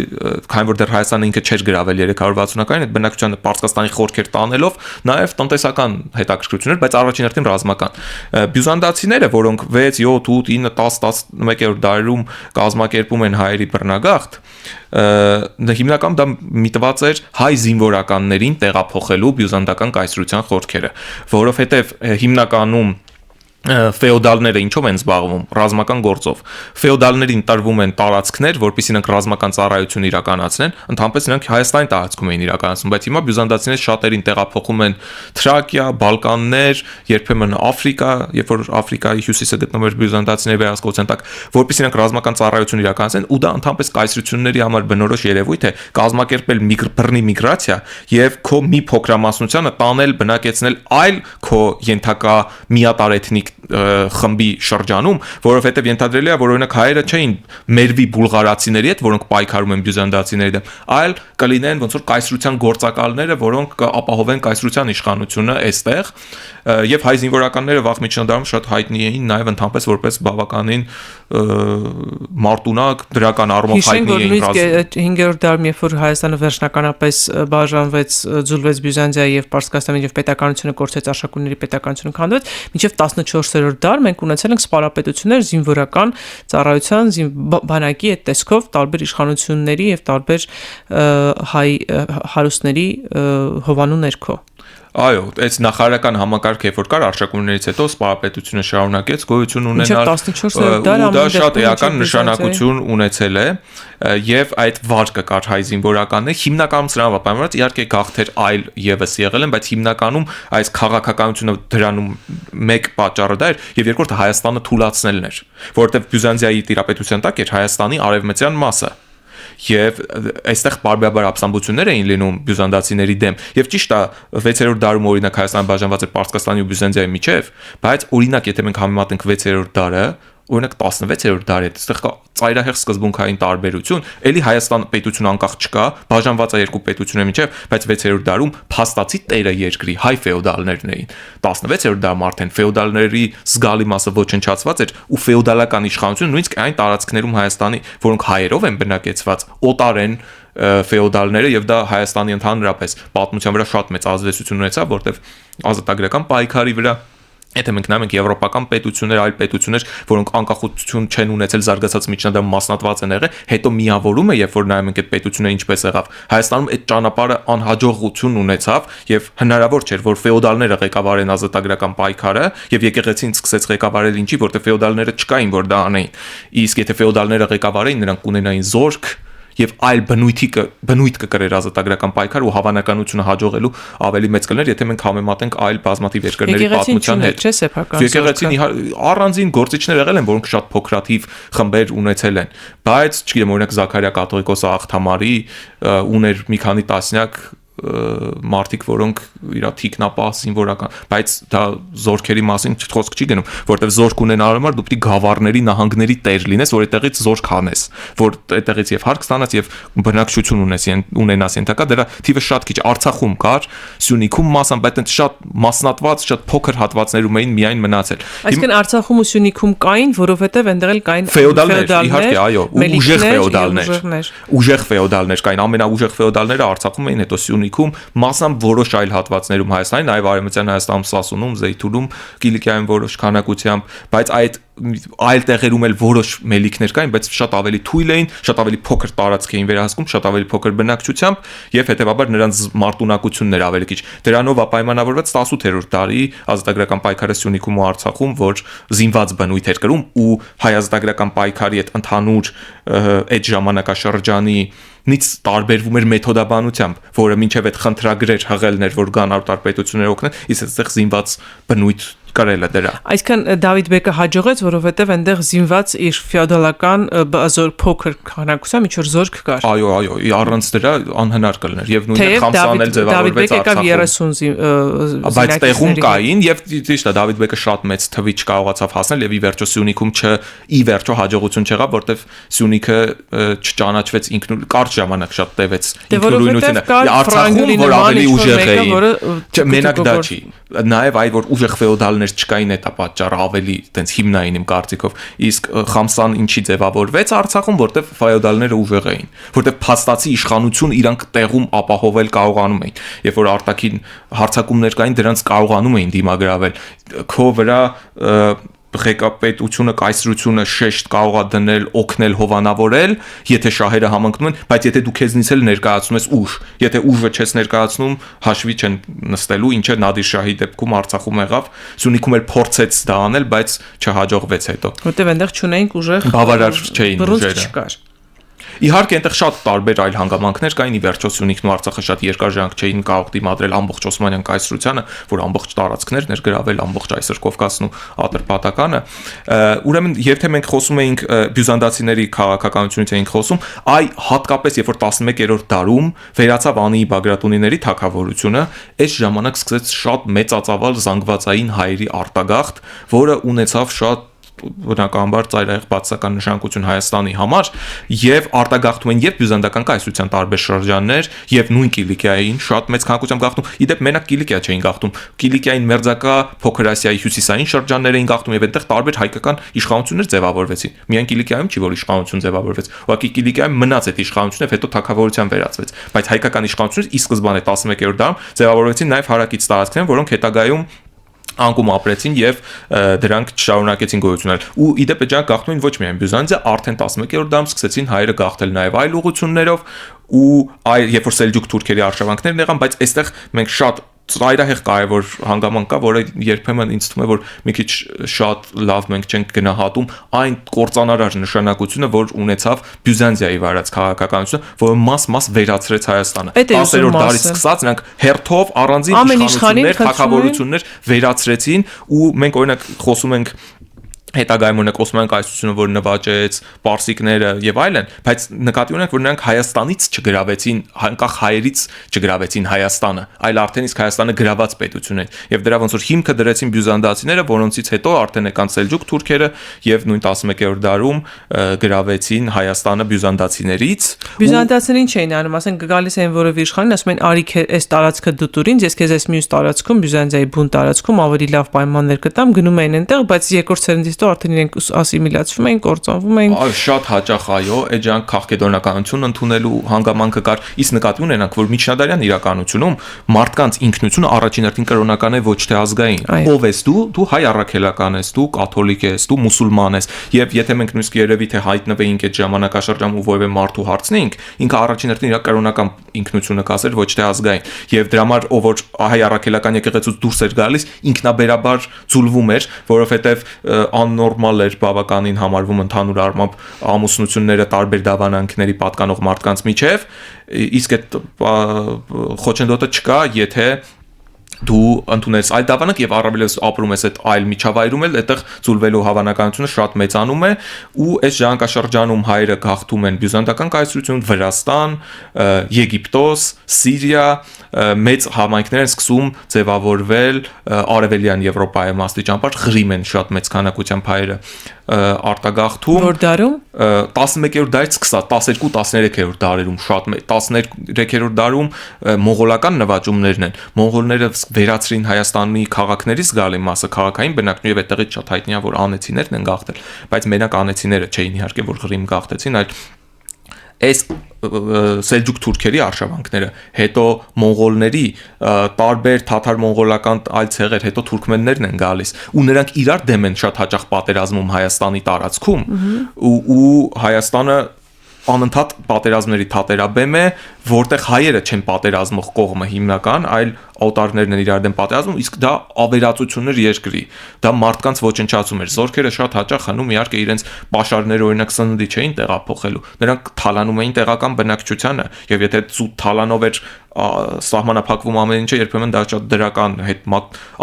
քանի որ դեռ Հայաստանը ինքը չէր գրավել 360-ականին այդ բնակչությանը Պարսկաստանի խորքեր տանելով նաեւ տնտեսական հետաքրքրություններ բայց առաջին հերթին ռազմական բյուզանդացիները որոնք 6 7 8 9 10 11-րդ դարերում կազմակերպում են հայերի բռնագաղթ հիմնական դա միտված էր հայ զինվորականներին տեղափոխելու բյուզանդական կայսրության խորքերը որովհետեւ հիմնականում ֆեոդալները ինչով են զբաղվում ռազմական գործով ֆեոդալներին տրվում են տարածքներ որպեսզի նրանք ռազմական ծառայություն իրականացնեն ընդհանրապես նրանք Հայաստանի տարածքում էին իրականացնում բայց հիմա բյուզանդացիները շատերին տեղափոխում են Թրակիա, Բալկաններ, երբեմն Աֆրիկա, երբ որ Աֆրիկայի հյուսիսը գտնվում էր բյուզանդացիների վերահսկողության տակ, որպեսզի նրանք ռազմական ծառայություն իրականացնեն ու դա ընդհանրապես կայսրությունների համար բնորոշ երևույթ է կազմակերպել բռնի միգրացիա եւ քո մի փոքրամասնությանը տանել բնակեցնել այլ քո ենթակա միատար էթնիկ խմբի շրջանում, որովհետև ենթադրելի է, որ օրինակ հայերը չէին մերվի բուլղարացիների հետ, որոնք պայքարում են բյուզանդացիների դեմ, այլ կլինեն ոնց որ կայսրության գործակալները, որոնք կապահովեն կայսրության իշխանությունը այստեղ, եւ հայ զինվորականները վաղ միջնադարում շատ հայտնի էին նաեւ ընդհանրապես որպես բավականին մարտունակ դրական առումով հայտնի էին 5-րդ դարում, երբ որ Հայաստանը վերջնականապես բաժանվեց, ձուլվեց Բյուզանդիայի եւ Պարսկաստանի եւ պետականությունը կորցրեց Արշակունների պետականությունը քանդվեց, մինչեւ 14-րդ դար մենք ունեցել ենք սպարապետություններ զինվորական ծառայության բանակի այդ տեսքով տարբեր իշխանությունների եւ տարբեր հայ հարուստների հովանու ներքո Այո, այս նախարարական համակարգը երբ որ կար Արշակուններից հետո սպարապետությունը շարունակեց գոյություն ունենալ ու դա շատ էական նշանակություն ունեցել է եւ այդ վարկը կար հայ զինվորականներ հիմնականում սրանով պայմանավորված իհարկե գաղթեր այլ եւս եղել են բայց հիմնականում այս քաղաքականությունը դրանում մեկ պատճառը դա էր եւ երկրորդը Հայաստանը թուլացնելն էր որովհետեւ Բյուզանդիայի տիրապետության տակ էր Հայաստանի արևմտյան մասը եւ այստեղ բարբերաբար ապստամբություններ էին լինում բյուզանդացիների դեմ եւ ճիշտ է 6-րդ դարում օրինակ Հայաստանը բաժանված էր Պարսկաստանի ու Բյուզանդիայի միջև, բայց օրինակ եթե մենք համեմատենք 6-րդ դարը օրինակ 16-րդ դարի հետ այստեղ կա ծայրահեղ սկզբունքային տարբերություն, ելի Հայաստան պետություն անկախ չկա, բաժանված է երկու պետությունների միջև, բայց 6-րդ դարում փաստացի տերը երկրի հայ ֆեոդալներն էին։ 16-րդ դարում արդեն ֆեոդալների զգալի մասը ոչնչացված էր ու ֆեոդալական իշխանությունը նույնիսկ այն տարածքներում Հայաստանի, որոնք հայերով են բնակեցված, օտար են ֆեոդալները եւ դա Հայաստանի ընդհանրապես պատմության վրա շատ մեծ ազդեցություն ունեցավ, որտեղ ազատագրական պայքարի վրա Եթե մենք նայենք եվրոպական պետություններ, այլ պետություններ, որոնք անկախություն չեն ունեցել զարգացած միջնադարում մասնատված են եղել, հետո միավորումը, երբ որ նայում ենք այդ պետությունները ինչպես եղավ, Հայաստանում այդ ճանապարհը անհաջողություն ունեցավ եւ հնարավոր չէր, որ ֆեոդալները ղեկավարեն ազատագրական պայքարը եւ եկեղեցին սկսեց ղեկավարել ինչի, որտեղ ֆեոդալները չկային, որ դա անեին։ Իսկ եթե ֆեոդալները ղեկավարեին, նրանք կունենային զորք եւ այլ բնույթ կկրեր ազատագրական պայքար ու հավանականությունը հաջողելու ավելի մեծ կլներ, եթե մենք համեմատենք այլ բազմաթիվ երկրների պատմության հետ։ Եկեղեցին առանձին գործիչներ եղել են, որոնք շատ փոքրաթիվ խմբեր ունեցել են, բայց չգիտեմ, օրինակ Զաքարիա կաթողիկոսը Աղթամարի ուներ մի քանի տասնյակ մարդիկ, որոնք իր թիկնապահ զինվորական, բայց դա զորքերի մասին խոսք չի գնում, որտեղ զորք ունենալու համար դու պետք է գավառների նահանգների տեր լինես, որ այդտեղից զորք հանես, որ այդտեղից եւ հարկ ստանաս եւ բնակչություն ունենաս ենթակա, դրա թիվը շատ քիչ Արցախում կար, Սյունիքում մասամբ, բայց այդ շատ մասնատված, շատ փոքր հատվածներում էին միայն մնացել։ Այսինքն Արցախում ու Սյունիքում կային, որովհետեւ այնտեղ էլ կային ֆեոդալներ, իհարկե, այո, ուժեղ ֆեոդալներ կային, ամենաուժեղ ֆեոդալները Արցախում էին, հետո Սյունիքում, մասամբ որոշ այլ հատվածներում Հայաստանի, նաև Արևմտյան Հայաստանում, Սասունում, Զեյթունում, Կիլիկիայում որոշ քանակությամբ, բայց այդ այլ տեղերում էլ որոշ մելիքներ կային, բայց շատ ավելի թույլ էին, շատ ավելի փոքր տարածք էին վերահսկում, շատ ավելի փոքր բնակչությամբ եւ հետեւաբար նրանց մարտունակությունն էր ավելի քիչ։ Դրանով ապայմանավորված 18-րդ դարի ազատագրական պայքարը Սյունիքում ու Արցախում, որ զինված բնույթ էր կրում ու հայ ազատագրական պայքարի այդ ընդհանուր այդ ժամանակաշրջանի նից տարբերվում էր մեթոդաբանությամբ, որը մինչև այդ խնդրագրեր հղելներ, որ գան արտար պետություններ օգնեն, իսկ այստեղ զինված բնույթ կարելա դրա։ Այսինքն Դավիթ Բեկը հաջողեց, որովհետև այնտեղ զինված իր ֆեոդալական զոր փոքր քանակությամբ ինչ որ զորք կար։ Այո, առանց դրա անհնար կլներ եւ նույնիսկ Խամսանն էլ ձևավորվեց Արցախում։ Բայց տեղում կային եւ ճիշտ է, Դավիթ Բեկը շատ մեծ թվի չկարողացավ հասնել եւ ի վերջո Սյունիքում ի վերջո հաջողություն չեղավ, որտեվ Սյունիքը չճանաչվեց ինքնուրույն կարճ ժամանակ շատ տևեց ինքնուրույնությունը։ Արցախում որ ավելի ուժեղ էին։ Մենակ դա չի։ Նաեւ այ որ ուժեղ ֆեոդալներ չկային, դա պատճառը ավելի տենց հիմնային իմ կարծիքով, իսկ Խամսան ինչի ձևավորվեց Արցախում, որտեղ ֆեոդալները ուժեղ էին, որտեղ փաստացի իշխանություն իրանք տեղում ապահովել կարողանում էին, երբ որ արտաքին հարձակումներ կային, դրանց կարողանում էին դիմագրավել, քո վրա ղեկապետությունը, կայսրությունը շեշտ կարող է դնել, օգնել, հովանավորել, եթե շահերը համընկնում են, բայց եթե դու քեզնից էլ ներկայացնում ես ուժ, եթե ուժը չես ներկայացնում, հաշվի չեն նստելու, ինչը Նադիր Շահի դեպքում Արցախում եղավ, Սյունիքում էլ փորձեց դա անել, բայց չհաջողվեց հետո։ Որտեվ այնտեղ չունեին ուժեղ բավարար չէին ուժերը։ չկար։ Իհարկե այնտեղ շատ տարբեր այլ հանգամանքներ կային, ի վերջո Սյունիքն ու Արցախը շատ երկար ժամանակ չէին կարող դիմադրել ամբողջ Օսմանյան կայսրությանը, որ ամբողջ տարածքներ ներգրավել ամբողջ այսօր Կովկասն ու Ատրպատականը։ Ուրեմն եթե մենք խոսում էինք բյուզանդացիների քաղաքականությունից էինք խոսում, այ հատկապես երբ որ 11-րդ դարում վերացավ Անիի Բագրատունիների թագավորությունը, այս ժամանակ սկսեց շատ մեծածավալ զանգվածային հայերի արտագաղթ, որը ունեցավ շատ բնականաբար ծայրահեղ բացասական նշանակություն Հայաստանի համար եւ արտագաղթում են եւ բյուզանդական կայսրության տարբեր շրջաններ եւ նույն Կիլիկիային շատ մեծ քանակությամբ գաղթում։ Իդեպ մենակ Կիլիկիա չէին գաղթում, Կիլիկիային մերձակա Փոքր Ասիայի հյուսիսային շրջաններ էին գաղթում եւ այնտեղ տարբեր հայկական իշխանություններ ձևավորվեցին։ Միայն Կիլիկիայում չի որ իշխանություն ձևավորվեց, ուղղակի Կիլիկիայում մնաց այդ իշխանությունը եւ հետո թագավորության վերածվեց, բայց հայկական իշխանությունները ի սկզբանե 11-րդ դարում ձևավորվեցին նաեւ հարակից տարածքներ, որոնք հետագայում անկում ապրեցին եւ դրանք շարունակեցին գոյությունել։ Ու իդեպ ջան գաղթում են ոչ միայն Բյուզանդիա, արդեն 11-րդ դարում սկսեցին հայերը գաղթել նաեւ այլ ուղություններով ու երբ որ սելջուկ թուրքերի արշավանքներն եղան, բայց այստեղ մենք շատ ծայրահեղ կարևոր հանգամանք կա, որը երբեմն ինձ թվում է, որ մի քիչ շատ լավ մենք չենք գնահատում այն կործանարար նշանակությունը, որ ունեցավ Բյուզանդիայի վարած քաղաքականությունը, որը մաս վերացրեց Հայաստանը։ 10-րդ դարից սկսած նրանք հերթով առանձին իշխանություններ, թագավորություններ վերացրեցին ու մենք օրինակ խոսում ենք հետագայում ունենք Օսմանյան կայսրությունը, որ նվաճեց պարսիկները եւ այլն, բայց նկատի ունենք, որ նրանք Հայաստանից չգրավեցին, անկախ հայերից չգրավեցին Հայաստանը, այլ արդեն իսկ Հայաստանը գրաված պետություն է։ Եվ դրա ոնց որ հիմքը դրեցին բյուզանդացիները, որոնցից հետո արդեն եկան սելջուկ թուրքերը եւ նույն 11-րդ դարում գրավեցին Հայաստանը բյուզանդացիներից։ Բյուզանդացիներին չէին անում, ասեն գալիս էին որևէ իշխանին, ասում են արի այս տարածքը դու տուրին, ես քեզ այս մյուս տարածքում Բյուզանդիայի բուն տարածքում ավելի լավ պայմաններ կտամ, գնում էին այնտեղ, բայց երկրորդ սերնդից արդեն իրենք ասիմիլացվում էին, կործանվում էին։ Շատ հաճախ այո, էջանք քաղաքեդոնականություն ընդունելու հանգամանքը կար, իսկ նկատի ունենանք, որ միջնադարյան իրականությունում մարդկանց ինքնությունը առաջին հերթին կրոնական է, ոչ թե ազգային։ Ով ես դու հայ առաքելական ես, դու կաթոլիկ ես, դու մուսուլման ես, եւ եթե մենք նույնիսկ երևի թե հայտնվեինք այդ ժամանակաշրջանում ու որևէ մարդու հարցնեինք, ինքը առաջին հերթին իր կրոնական ինքնությունը կասեր, ոչ թե ազգային։ Եւ դրա համար ով որ հայ առաքելական եկեղեցուց դուրս էր գալիս, ինքնաբերաբար ձուլվում էր, որովհետեւ աննորմալ էր բավականին համարվում ընդհանուր առմամբ ամուսնությունները տարբեր դավանանքների պատկանող մարդկանց միջև, իսկ այդ խոչընդոտը չկա, եթե դու ընդունես այլ դավանանք եւ առավելևս ապրում ես այդ այլ միջավայրում, այդտեղ ձուլվելու հավանականությունը շատ մեծանում է ու այս ժամանակաշրջանում հայերը գաղթում են բյուզանդական կայսրություն, Վրաստան, Եգիպտոս, Սիրիա, մեծ համայնքներ են սկսում ձևավորվել արևելյան Եվրոպայում աստիճանաբար Ղրիմ են շատ մեծ քանակությամբ հայերը արտագաղթում, որ դարում 11-րդ դարից սկսած 12-13-րդ դարերում շատ 13-րդ դարում մոնղոլական նվաճումներն են, մոնղոլները վերացրին Հայաստանի քաղաքներից զգալի մասը քաղաքային բնակչություն եւ այդտեղից շատ հայտնի է որ անեցիներն են գաղթել, բայց մենակ անեցիները չէին իհարկե որ Ղրիմ գաղթեցին, այլ այս սելջուկ թուրքերի արշավանքները, հետո մոնղոլների տարբեր թաթար-մոնղոլական այլ ցեղեր, հետո թուրքմեններն են գալիս ու նրանք իրար դեմ են շատ հաճախ պատերազմում Հայաստանի տարածքում ու Հայաստանը անընդհատ պատերազմների թատերաբեմ է, որտեղ հայերը չեն պատերազմող կողմը հիմնական, այլ օտարներն են իրար դեմ պատերազմում, իսկ դա ավերածություն էր երկրի, դա մարդկանց ոչնչացում էր, զորքերը շատ հաճախ հնում իհարկե իրենց պաշարները օրինակ սննդի չէին տեղափոխելու, նրանք թալանում էին տեղական բնակչությանը, եւ եթե զուտ թալանով էր սահմանափակվում ամեն ինչը, երբեմն դա շատ դրական հետ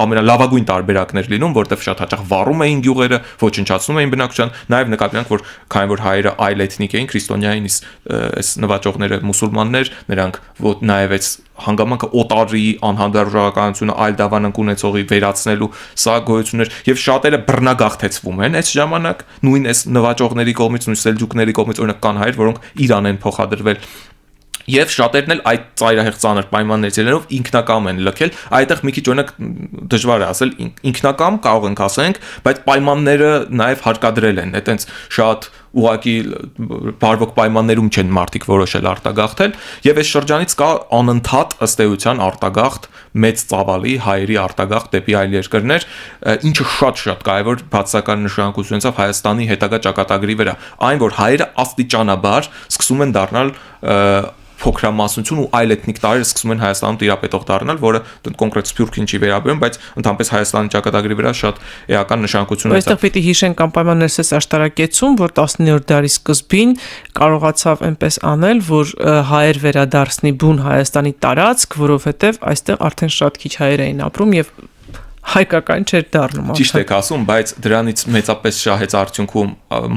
ամենալավագույն տարբերակներ լինում, որտեղ շատ հաճախ վառում էին գյուղերը, ոչնչացնում էին բնակչության, նաեւ նկատի ունենք, որ քանի որ հայերը այլ էթնիկ էին, քրիստոնյային, այս նվաճողները մուսուլմաններ, նրանք նաեւ այս հանգամանքը օտարի անհանդուրժողականությունը այլ դավանանք ունեցողի վերացնելու սա գոյություններ եւ շատերը բռնագաղթեցվում են այս ժամանակ նույն այս նվաճողների կողմից նույն սելջուկների կողմից օրինակ կան հայեր որոնք Իրան են փոխադրվել Եվ շատերն էլ այդ ծայրահեղ ծանր պայմաններից ելնելով ինքնակամ են լքել, այդտեղ մի քիչ օրինակ դժվար է ասել ինքնակամ կարող ենք ասենք, բայց պայմանները նաև հարկադրել են, այտենց շատ ուղղակի բարվոք պայմաններում չեն մարդիկ որոշել արտագաղթել, եւ այս շրջանից կա անընդհատ ըստ էության արտագաղթ մեծ ծավալի հայերի արտագաղթ դեպի այլ երկրներ, ինչը շատ կարևոր բացասական նշանակություն ունեցավ Հայաստանի հետագա ճակատագրի վրա, այն որ հայերը աստիճանաբար սկսում են դառնալ փոքրամասնություն ու այլ էթնիկ տարրեր սկսում են Հայաստանում տիրապետող դառնալ, որը կոնկրետ Սփյուռքին չի վերաբերում, բայց ընդհանրապես Հայաստանի ճակատագրի վրա շատ էական նշանակություն ունեցավ։ Այստեղ պիտի հիշենք անպայմաններս աշտարակեցում, որ 19-րդ դարի սկզբին կարողացավ այնպես անել, որ հայեր վերադարձնի բուն Հայաստանի տարածք, որովհետև այստեղ արդեն շատ քիչ հայեր էին ապրում եւ հայկական չէր դառնում։ Ճիշտ եք ասում, բայց դրանից մեծապես շահեց արդյունքում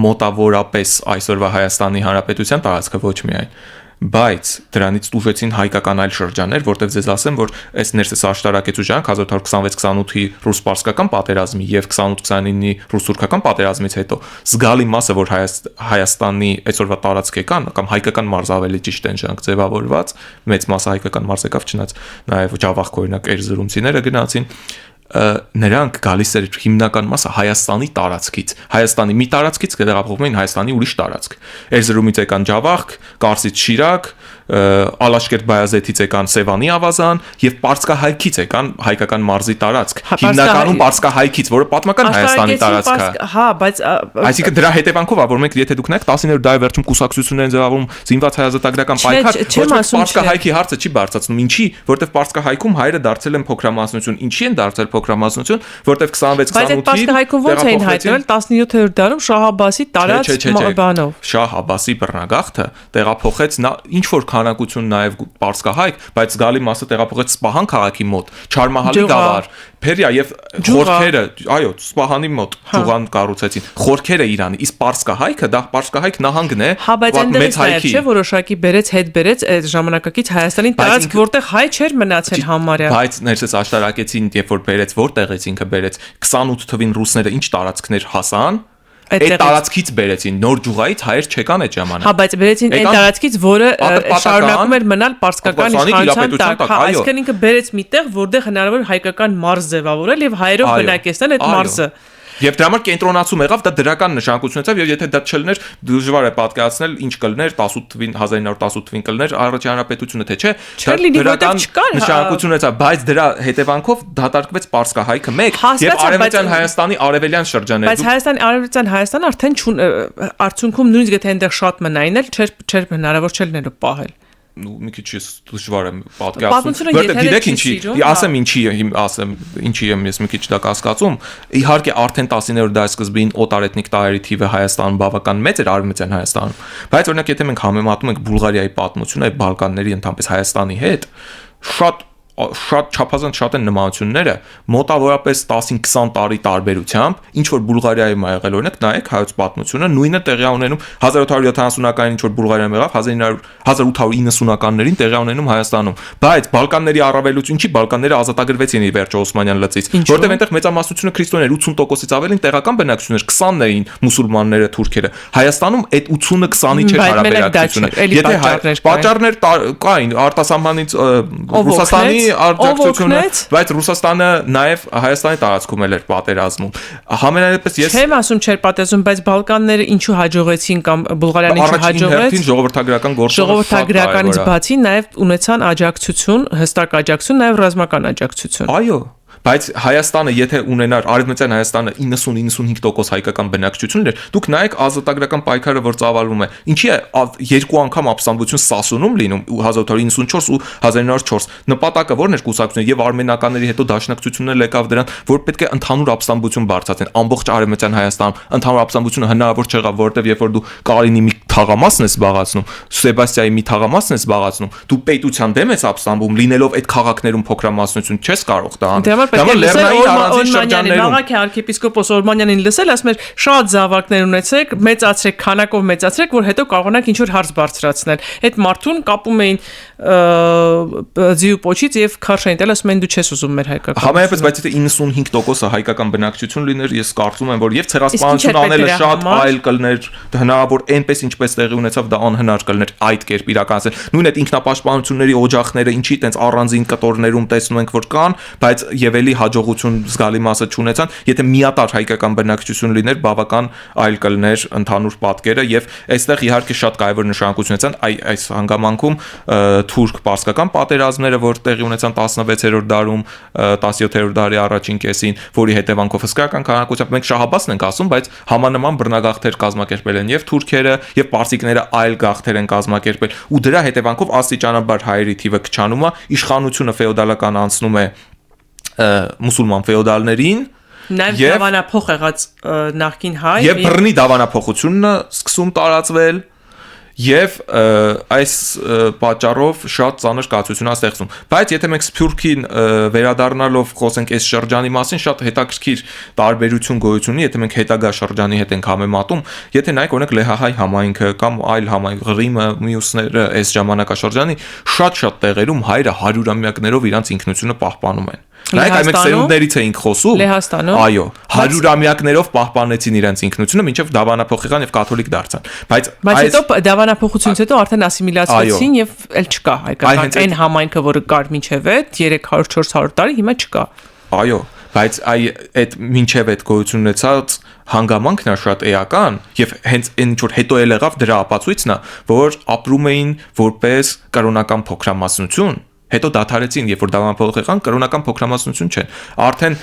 մոտավորապես այսօրվա Հայաստանի Հանրապետության տարածքը ոչ միայն բայց դրանից տուժեցին հայկական այլ շրջաններ, որտեղ ձեզ ասեմ, որ այս ներսես աշտարակեցու ժամանակ 1926-28-ի ռուս-պարսկական պատերազմի եւ 28-29-ի ռուս-թուրքական պատերազմից հետո զգալի մասը, որ Հայաստանի այսօրվա տարածք եկան, կամ հայկական մարզ ավելի ճիշտ են ժամանակ ձևավորված, մեծ մասը հայկական մարզ եկավ, չնայած նաեւ Ջավախք օրինակ էրզրումցիները գնացին նրանք գալիս էր հիմնական մասը Հայաստանի տարածքից Հայաստանի մի տարածքից կդեղափոխվում էին Հայաստանի ուրիշ տարածք Էրզրումից եկան Ջավախք, Կարսից Շիրակ, Ալաշկերտ Բայազետից եկան Սևանի ավազան եւ Պարսկահայքից եկան հայկական մարզի տարածք հիմնականում Պարսկահայքից, որը պատմական Հայաստանի տարածք է։ Հա, բայց այսինքն դրա հետևանքով է, որ մենք եթե դուք նայեք 19-րդ դարի վերջում կուսակցություններ են ձևավորում զինված հայազատագրական պայքար, ոչ Պարսկահայքի հարցը չի բարձրացնում, ինչի, որտեղ Պարսկահայքում հայերը դարձել են փոքրամասնություն, ինչի են դարձել փոքրամասնություն, որտեղ 26-28-ին Պարսկահայքում ո՞նց էին հայտնվել 17-րդ դարում Շահ Աբասի տարած բանով։ Շահ Աբասի բռնագաղթը տեղափոխեց նա ինչ որ քանակություն նաև պարսկահայք, բայց զգալի մասը տեղափոխեց Սպահան քաղաքի մոտ, Չարմահալի գավառ, Փերիա եւ խորքերը, այո, Սպահանի մոտ ճյուղան կառուցեցին։ Խորքերը Իրանի, իսկ պարսկահայքը դա պարսկահայք նահանգն է, մեծ հայքի։ Չէ, որոշակի բերեց հետ բերեց այդ ժամանակակից Հայաստանին տարածք, որտեղ հայ չէր մնացել համարյա։ Բայց ներսես աշտարակեցին, երբ որ բերեց, որտեղից ինքը բերեց 28 թվին ռուսները ինչ տարածքներ հասան, այդ տարածքից բերեցին, նոր ջուղայից հայեր չեկան այդ ժամանակ։ Հա, բայց բերեցին այդ տարածքից, որը շարունակում էր մնալ պարսկական իշխանության տակ, այսինքն ինքը բերեց միտեղ, որտեղ հնարավոր հայկական մարզ ձևավորել եւ հայերով բնակեցնել այդ մարզը։ Եվ դրա համար կենտրոնացում եղավ, դա դրական նշանակություն ունեցավ, եւ եթե դա չլներ, դժվար է պատկերացնել ինչ կլներ 18 թվին 1918 թվին կլներ առաջին հանրապետությունը, թե չէ, դրական նշանակություն ունեցավ, բայց դրա հետևանքով դատարկվեց պարսկահայքը մեկ եւ արևելյան Հայաստանի արևելյան շրջանները։ Բայց Հայաստանի արևելյան Հայաստանը արդեն արդյունքում նույնիսկ եթե այնտեղ շատ մնային էլ չէր հնարավոր չէ լինելու պահել։ Մի քիչ դժվար է պատկերացնում, որտեղ գիտեք ինչի, ինչի եմ ես մի քիչ դա կասկածում, իհարկե արդեն 19-րդ դարաշրջանի օտարեթնիկ տարերի թիվը Հայաստանում բավական մեծ էր արևմտյան Հայաստանում, բայց օրինակ եթե մենք համեմատում ենք Բուլղարիայի պատմությունը այդ Բալկանների ընդհանրապես Հայաստանի հետ, շատ չափազանց շատ են նմանությունները, մոտավորապես 10-20 տարի տարբերությամբ, ինչ որ Բուլղարիայում ա եղել, օրինակ նայեք հայոց պատմությունը, նույնը տեղի ունենում 1870-ականին ինչ որ Բուլղարիայում եղավ, 1890-ականներին տեղի ունենում Հայաստանում, բայց Բալկանների առավելություն չի, Բալկանները ազատագրվեցին ի վերջո Օսմանյան լծից, որտեղ այնտեղ մեծամասնությունը քրիստոնեեր 80%-ից ավելին տեղական բնակչություններ, 20-ն էին մուսուլմանները, թուրքերը։ Հայաստանում այդ 80-20-ի չէր հարաբերակցությունը։ Եթե պատճառներ կային արտասահմանից Ռուսաստանի աջակցությունը, բայց Ռուսաստանը նաև Հայաստանի տարածքում էր պատերազմում։ Համենայնպես ես չեմ ասում չէր պատերազմում, բայց Բալկանները ինչու հաջողեցին կամ Բուլղարիան ինչու հաջողեց։ Ժողովրդագրական գործը ժողովրդագրականից բացի նաև ունեցան աջակցություն, հստակ աջակցություն, նաև ռազմական աջակցություն։ Այո, բայց Հայաստանը եթե ունենար արևմտյան Հայաստանը 90-95% հայկական բնակչություն էր, դուք նայեք ազատագրական պայքարը որ ծավալվում է, ինչի է երկու անգամ ապստամբություն Սասունում լինում 1894 ու 1904, նպատակը ո՞րն էր կուսակցությունը եւ արմենականների հետո դաշնակցությունն եկավ դրան, որ պետք է ընդհանուր ապստամբություն բարձրացնեն ամբողջ արևմտյան Հայաստանում, ընդհանուր ապստամբությունը հնարավոր չեղավ, որովհետեւ երբ որ դու Կարինի մի թաղամասն ես զբաղացնում, Սեբաստիայի մի թաղամասն ես զբաղացնում, դու պետության դեմ ես ապստամբում, լինելով այդ քաղաքներում փոքրամասնություն չես կարող դա անել։ Լեռնային առանձին շրջաններում Մաղաքի arczepiskopos Օրմանյանին լսել, ասում էր շատ զավակներ ունեցեք, մեծացրեք, քանակով մեծացրեք, որ հետո կարողանաք ինչ որ հարց բարձրացնել։ Այդ մարդուն կապում էին ձիու պոչից եւ քարշ էին տել, ասում են դու չես ուզում մեր հայկական։ Համենայնպես, բայց եթե 95%-ը հայկական բնակչություն լիներ, ես կարծում եմ, որ եւ ցեղասպանություն անելը շատ այլ կլներ, հնարավոր այնպես ինչպես տեղի ունեցավ, դա անհնար կլներ այդ կերպ իրականացնել։ Նույն այդ ինքնապաշտպանությունների օջախները ինչի տենց առանձին կտորներում տեսնում ենք, որ կան, բայց եւ էլի հաջողություն զգալի մասը չունեցան, եթե միատար հայկական բնակչություն լիներ, բավական այլ կլներ ընդհանուր պատկերը եւ այստեղ իհարկե շատ կարեւոր նշանակություն ունեցան այս հանգամանքում թուրք-պարսկական պատերազմները, որ տեղի ունեցան 16-րդ դարում, 17-րդ դարի առաջին կեսին, որի հետևանքով հսկայական քանակությամբ մենք շահաբասն ենք ասում, բայց համանման բռնագաղթեր կազմակերպել են եւ թուրքերը եւ պարսիկները այլ գաղթեր են կազմակերպել ու դրա հետևանքով աստիճանաբար հայերի թիվը քչանում է, իշխանությունը ֆեոդալական անցնում է մուսուլման ֆեոդալներին նաև դավանափոխ եղած նախկին հայ եւ բռնի դավանափոխությունն սկսում տարածվել եւ այս պատճառով շատ ծանր կացություն է ստեղծում, բայց եթե մենք Սփյուռքին վերադառնալով խոսենք այս շրջանի մասին, շատ հետաքրքիր տարբերություն գոյություն ունի, եթե մենք հետագա շրջանի հետ ենք համեմատում, եթե նայեք օրինակ Լեհահայ համայնքը կամ այլ համայնք, Ղրիմը, մյուսները այս ժամանակաշրջանի շատ տեղերում հայրը հարյուրամյակներով իրանց ինքնությունը պահպանում են։ Նայեք, այմեք սերունդներից էինք խոսում։ Լեհաստանում։ Այո, հարյուրամյակներով պահպանեցին իրենց ինքնությունը, մինչև դավանափոխ եղան եւ կաթոլիկ դարձան։ Բայց հետո դավանափոխությունից հետո արդեն ասիմիլացվեցին եւ էլ չկա հայկական այն համայնքը, որը կար մինչև այդ 300-400 տարի, հիմա չկա։ Այո, բայց այդ մինչև այդ գոյություն ունեցած հանգամանքն է շատ էական եւ հենց այն ինչ որ հետո էլ եղավ դրա ապացույցն է, որ ապրում էին որպես կրոնական փոքրամասնություն։ Հետո դադարեցին, երբ որ դավանափոխ եղան, կրոնական փոքրամասնություն չեն։ Արդեն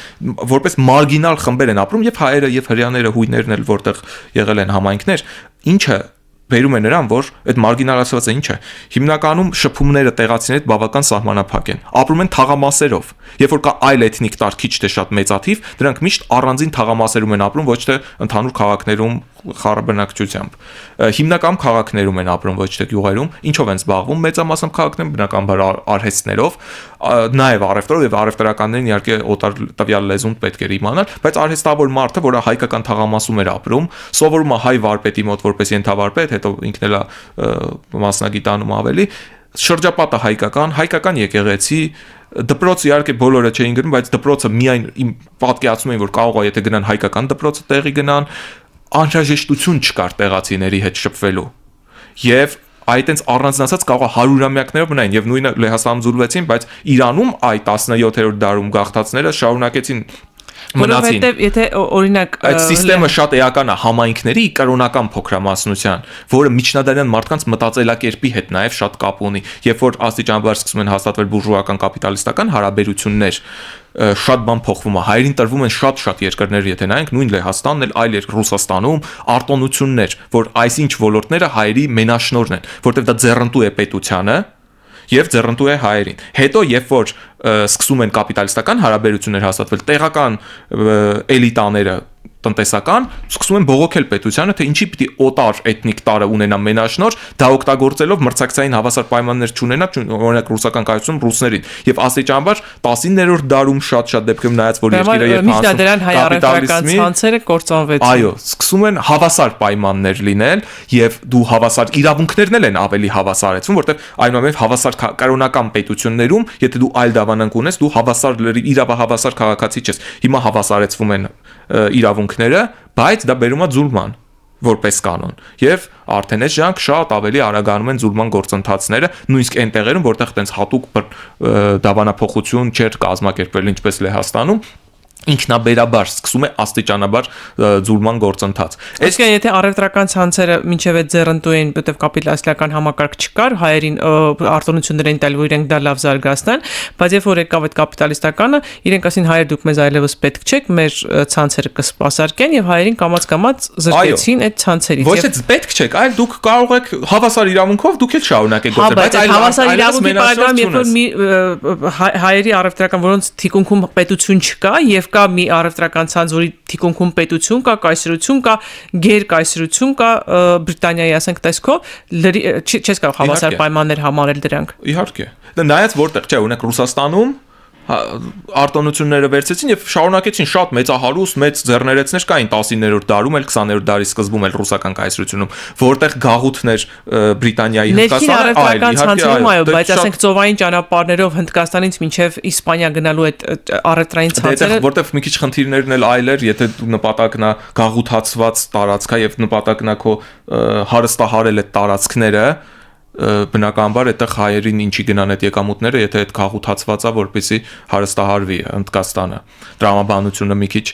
որպես մարգինալ խմբեր են ապրում եւ հայերը եւ հрьяաները, հույներն էլ որտեղ եղել են համայնքներ, ինչը բերում է նրան, որ այդ մարգինալացվածը ինչ է։ Հիմնականում շփումները տեղացիների հետ բավական սահմանափակ են։ Ապրում են թաղամասերով։ Երբ որ կա այլ էթնիկ տարր քիչ թե շատ մեծաթիվ, դրանք միշտ առանձին թաղամասերում են ապրում, ոչ թե ընդհանուր քաղաքներում խառը բնակչությամբ։ Հիմնականում քաղաքներում են ապրում, ոչ թե գյուղերում, ինչով են զբաղվում, մեծամասամբ քաղաքներում բնականաբար արհեստներով, նաև առևտրով եւ առևտրականներին իհարկե օտար տվյալ լեզուն պետք էր իմանալ, բայց արհեստավոր մարդը, որը հայկական թաղամասում էր ապրում, սովորում է հայ վարպետի մոտ որպես ենթավարպետ, հետո ինքն էլ մասնագիտանում ավելի, շրջապատը հայկական եկեղեցի, դպրոց իհարկե բոլորը չէին գնում, բայց դպրոցը միայն պատկերացնում էին, որ կարող է եթե գնան հայկական դպրոցը տեղի գնան, անհրաժեշտություն չկար տեղացիների հետ շփվելու։ Եվ այդտենց առանձնացած կարող է հարյուրամյակներով մնային եւ նույնը Լեհաստանում զուլվեցին, բայց Իրանում այդ 17-րդ դարում գաղթածները շարունակեցին մնացին։ Որովհետև եթե օրինակ այդ համակարգը շատ էական է համայնքների կրոնական փոքրամասնության, որը միջնադարյան մարդկանց մտածելակերպի հետ նաև շատ կապ ունի, երբ որ աստիճանաբար սկսում են հաստատվել բուրժուական կապիտալիստական հարաբերություններ, շատ բան փոխվում է, հայերին տրվում են շատ երկրներ, եթե նայենք նույն Լեհաստանն էլ, այլ Ռուսաստանում արտոնություններ, որ այսինչ ոլորտները հայերի մենաշնորհն են, որտեղ դա ձեռնտու է պետությանը եւ ձեռնտու է հայերին։ Հետո երբ որ սկսում են կապիտալիստական հարաբերություններ հաստատվել, տեղական էլիտաները տնտեսական սկսում են բողոքել պետությանը, թե ինչի պիտի օտար էթնիկ տարը ունենա մենաշնորհ, դա օգտագործելով մրցակցային հավասար պայմաններ չունենա, օրինակ ռուսական կայացում ռուսներին։ Եվ աստիճանաբար 19-րդ դարում շատ դեպքերում նայած, որ երկիրը երբ ցանցերը կործանվեցին։ Այո, սկսում են հավասար պայմաններ լինել եւ դու հավասար իրավունքներն են ավելի հավասարեցվում, որտեղ այնուամենայնիվ հավասար կրոնական պետություններում, եթե դու այլ դավանանք ունես, դու հավասար իրավահավասար քաղաքացի չես։ Հիմա հավասարեցվում են իրավունքները, բայց դա բերում է ձուլման որպես կանոն եւ արդեն այս ժամանակ շատ ավելի արագանում են ձուլման գործընթացները նույնիսկ այն տեղերում որտեղ տենց հատուկ դավանափոխություն չէր կազմակերպվել ինչպես Լեհաստանում ինքնաբերաբար սկսում է աստիճանաբար ձուլման գործընթաց։ Այսինքն եթե առևտրական ցանցերը մինչև այդ ձեռնտու էին, որտեղ կապիտալիստական համակարգ չկար, հայերին արտոնություններ էին տալու իրենք դա լավ զարգացնեն, բայց երբ որ եկավ այդ կապիտալիստականը, իրենք ասին հայեր դուք մեզ այլևս պետք չեք, մեր ցանցերը կսպասարկեն եւ հայերին կամաց զրկեցին այդ ցանցերից։ Ոչ թե պետք չեք, այլ դուք կարող եք հավասար իրավունքով դուք էլ շարունակեք գործել, բայց այլ հավասար իրավունքի պայման երբ որ հայերի առևտրական որոնց թիկունքում պետություն չկա եւ կա մի առևտրական ցանց, որի թիկունքում պետություն կա, կայսրություն կա, գերկայսրություն կա Բրիտանիայի, ասենք, տեսքով, չես կարող հավասար պայմաններ համարել դրանք։ Իհարկե։ Դա նայած որտեղ, չէ, օրինակ Ռուսաստանում արտոնությունները վերցեցին եւ շարունակեցին շատ մեծահարուստ մեծ ձեռներեցներ կային 19-րդ դարում էլ 20-րդ դարի սկզբում էլ ռուսական կայսրությունում որտեղ գաղութներ Բրիտանիայի Հնդկաստանը բայց ասենք ծովային ճանապարհներով Հնդկաստանից մինչև Իսպանիա գնալու այդ առևտրային ցանցերը որտեղ մի քիչ խնդիրներն էլ այլ էր եթե նպատակն է գաղութացված տարածքա եւ նպատակն է քո հարստահարել այդ տարածքները բնականաբար այդտեղ հայերին ինչի գնան այդ եկամուտները, եթե այդ գաղութացված է, որպեսզի հարստահարվի Հնդկաստանը։ Տրամաբանությունը մի քիչ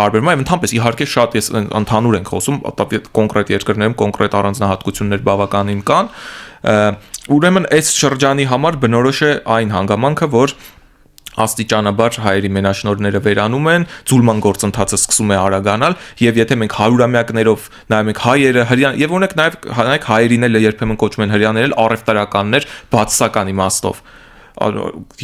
տարբերվում է, ընդհանրապես իհարկե շատ ես ընդհանուր ենք խոսում, կոնկրետ երկրներում կոնկրետ առանձնահատկություններ բավականին կան։ Ուրեմն այս շրջանի համար բնորոշ է այն հանգամանքը, որ աստիճանաբար հայերի մենաշնորհները վերանում են, ձուլման գործընթացը սկսում է արագանալ եւ եթե մենք հարյուրամյակներով նայում ենք հայերը եւ օրինակ նաեւ հայերին էլ երբեմն կոչում են հрьяաներ էլ առևտրականներ բացասական իմաստով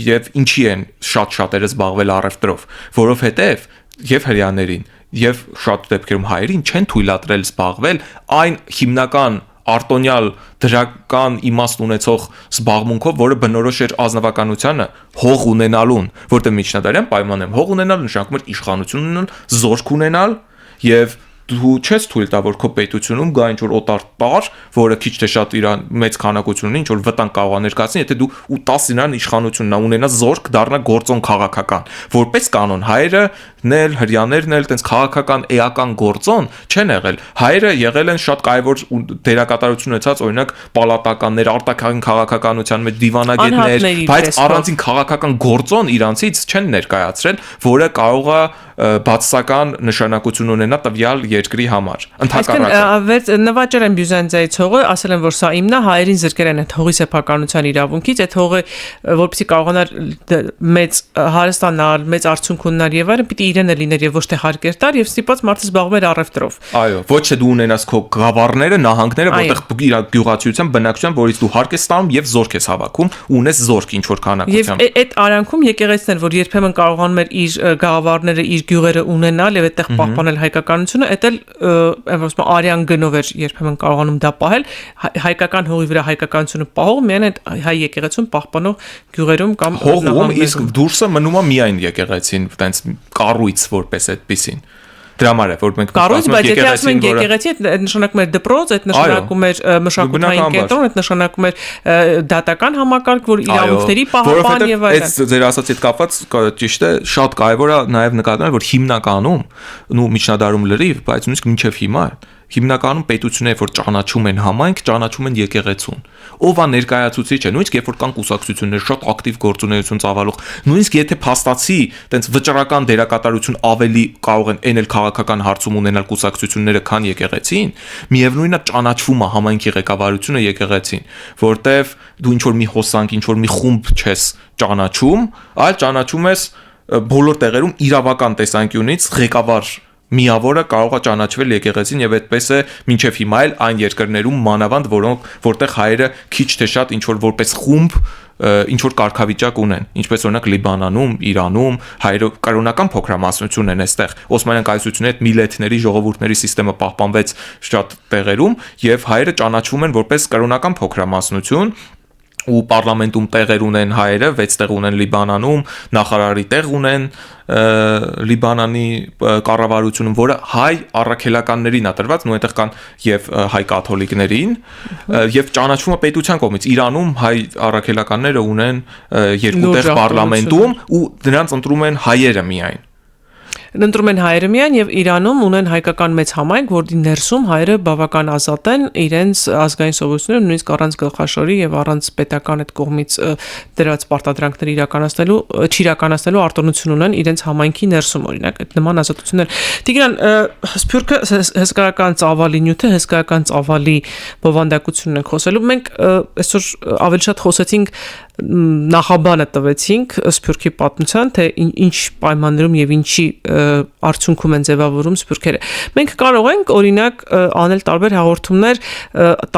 եւ ինչի են շատերը զբաղվել առևտրով որովհետեւ եւ հрьяաներին եւ շատ դեպքերում հայերին չեն թույլատրել զբաղվել այն հիմնական արտոնյալ դրական իմաստ ունեցող զբաղմունքով, որը բնորոշ էր ազնվականությանը, հող ունենալուն, որտեղ միջնադարյան պայմաններում հող ունենալ նշանակում էր իշխանություն ունենալ, զորք ունենալ եւ դու չես թույլ տա որ քո պետությունում գա ինչ որ օտար տար, որը քիչ թե շատ իր մեծ քանակություն ունի, ինչ որ վտանգ կարող է ներկայացնել, եթե դու 10 իրան իշխանությունն ունենա զորք դառնա գործոն քաղաքական, որպես կանոն հայերն էլ հрьяաներն էլ տենց քաղաքական էական գործոն չեն եղել։ Հայերը եղել են շատ կարևոր դերակատարություն ունեցած, օրինակ պալատականներ, արտաքաղաքական քաղաքականության մեջ դիվանագետներ, բայց առանցին քաղաքական գործոն իրանցից չեն ներկայացրել, որը կարող է բացասական նշանակություն ունենա տվյալ երկրի համար։ Ընդհակառակը նվաճել են Բյուզանդիայի հողը, ասել են որ սա իմն է, հայերին զրկել են այդ հողի սեփականության իրավունքից, այդ հողը որպեսզի կարողանար մեծ հարստանալ, մեծ արդյունք ունենալ եւ այլն, պիտի իրենը լիներ եւ ոչ թե հարկերտար եւ ստիպած մարդը զբաղվում էր առևտրով։ Այո, ոչ թե դու ունենաս քո գավառները, նահանգները, որտեղ իր գյուղացիության բնակչության, որից դու հարկ ես ստանում եւ զորք ես հավաքում, ու ունես զորք ինչ որ քանակությամբ։ Եվ այդ արանքում եկեղեցին էր, որ երբեմն կարողանում էր իր գաղավարները, իր գյուղերը ունենալ եւ այդտեղ պահպանել հայկականությունը, դա էլ ասում արյան գնով էր երբեմն կարողանում դա պահել, հայկական հողի վրա հայկականությունը պահող միայն այդ հայ եկեղեցուն պահպանող գյուղերում կամ հողում, իսկ դուրսը մնում է միայն եկեղեցին, այտենց կառույց որպես այդպեսին։ Դրա համար է, որ մենք ասում ենք եկեղեցի, այդ նշանակում է դպրոց, այդ նշանակում է մշակութային կենտրոն, այդ նշանակում է դատական համակարգ, որ իրավունքների պահպան եւ այլն։ Այս ձեր ասացի հետ կապված ճիշտ է, շատ կարևոր է նաեւ նկատել, որ հիմնականում ու միջնադարում լրիվ, բայց նույնիսկ մինչեւ հիմա հիմնականում պետությունները, որ ճանաչում են համայնք, ճանաչում են եկեղեցուն։ Ով է ներկայացուցիչը, նույնիսկ երբ որ կան կուսակցություններ, շատ ակտիվ գործունեություն ծավալող, նույնիսկ եթե փաստացի, տենց վճռական դերակատարություն ավելի կարող են էնել քաղաքական հարցում ունենալ կուսակցությունները, քան եկեղեցին, միևնույնն է ճանաչվում է համայնքի ղեկավարությունը եկեղեցին, որտեվ դու ինչ որ մի հոսանք, ինչ որ մի խումբ չես ճանաչում, այլ ճանաչում ես բոլոր տեղերում իրավական տեսանկյունից ղեկավար միավորը կարող է ճանաչվել եկեղեցին եւ այդպես է մինչեւ հիմա էլ այն երկրներում մանավանդ որտեղ հայերը քիչ թե շատ ինչ որ որպես խումբ ինչ որ կարգավիճակ ունեն, ինչպես օրինակ Լիբանանում, Իրանում, հայերը կրոնական փոքրամասնություն են այստեղ։ Օսմանյան կայսրությունների հետ միլեթների ժողովուրդների համակարգը պահպանվեց շատ տեղերում եւ հայերը ճանաչվում են որպես կրոնական փոքրամասնություն ու պարլամենտում տեղեր ունեն հայերը, 6 տեղ ունեն Լիբանանում, նախարարի տեղ ունեն Լիբանանի կառավարությունում, որը հայ առաքելականներին է տրված, ու այնտեղ կան եւ հայ կաթոլիկներին, եւ ճանաչվում է պետության կողմից։ Իրանում հայ առաքելականները ունեն 2 տեղ պարլամենտում ու դրանց ընտրում են հայերը միայն։ Ընտրում են հայերը միայն եւ Իրանում ունեն հայկական մեծ համայնք, որի ներսում հայերը բավական ազատ են իրենց ազգային սովորությունները, նույնիսկ առանց գլխաշորի եւ առանց պետական այդ կողմից դրած պարտադրանքներ իրականացնելու արտոնություն ունեն իրենց համայնքի ներսում, օրինակ այդ նման ազատություններ։ Տիգրան, Սփյուռքը հսկայական ծավալի նյութ է, հսկայական ծավալի բովանդակություն ենք խոսելու։ Մենք այսօր ավելի շատ խոսեցինք նախաբանը տվեցինք Սփյուռքի պատմության, թե ինչ պայմաններում եւ ինչի արդյունքում են ձևավորում սփյուռքերը։ Մենք կարող ենք օրինակ անել տարբեր հաղորդումներ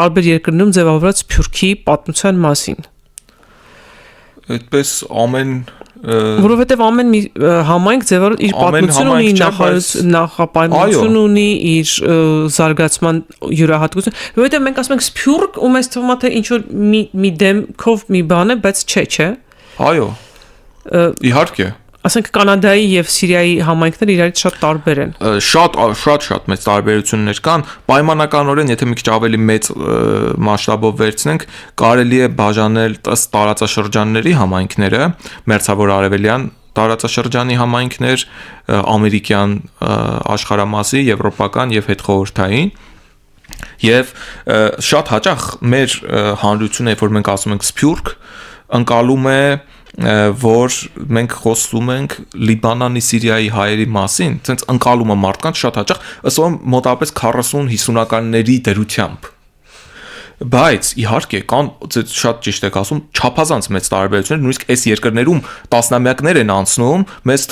տարբեր երկրներում ձևավորված սփյուռքի պատմության մասին։ Այդպես ամեն որովհետև ամեն մի համայնք ձևավորել իր պատմություն ունի, նախապայմանություն ունի, իր զարգացման յուրահատկություն։ Որովհետև մենք ասում ենք սփյուռք, ու մեզ թվում է թե ինչ որ մի դեմքով մի բան է, բայց չէ։ Այո։ Իհարկե։ Ասենք Կանադայի եւ Սիրիայի համայնքները իրարից շատ տարբեր են։ Շատ մեծ տարբերություններ կան։ Պայմանականորեն, եթե մի քիչ ավելի մեծ մասշտաբով վերցնենք, կարելի է բաժանել ըստ տարածաշրջանների համայնքները, մերձավոր արևելյան տարածաշրջանի համայնքներ, ամերիկյան աշխարհամասի, եվրոպական եւ հետխորհրդային։ Եվ շատ հաճախ մեր հանրությունը, երբ որ մենք ասում ենք սփյուռք, ընկալում է որ մենք խոսում ենք Լիբանանի, Սիրիայի հայերի մասին, ցենց ընկալումը մարդկանց շատ հաճախ ըստ մոտավորապես 40-50-ականների դրությամբ։ Բայց իհարկե կան շատ ճիշտ եք ասում, չափազանց մեծ տարբերություններ, նույնիսկ այս երկրներում տասնամյակներ են անցնում, մեզ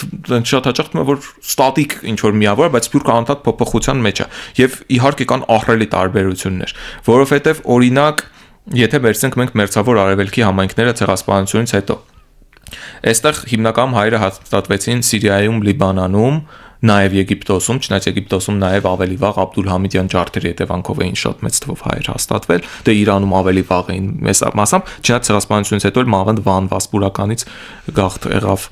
շատ հաճախ թվում է որ ստատիկ ինչ որ միավոր է, բայց սփյուռքը անդադ փոփոխության մեջ է։ Եվ իհարկե կան ահռելի տարբերություններ, որովհետև օրինակ, եթե վերցնենք մենք մերձավոր արևելքի համայնքները ցեղասպանությունից հետո այստեղ հիմնականում հայերը հաստատվեցին Սիրիայում, Լիբանանում, նաև Եգիպտոսում, չնայած Եգիպտոսում նաև ավելի վաղ Աբդուլհամիդյան ջարդերի հետևանքով էին շատ մեծ թվով հայեր հաստատվել, դե Իրանում ավելի վաղ էին մեծ մասամբ, չնայած ցեղասպանությունից հետո էլ մանավանդ Վան Վասպուրականից գաղթ եղավ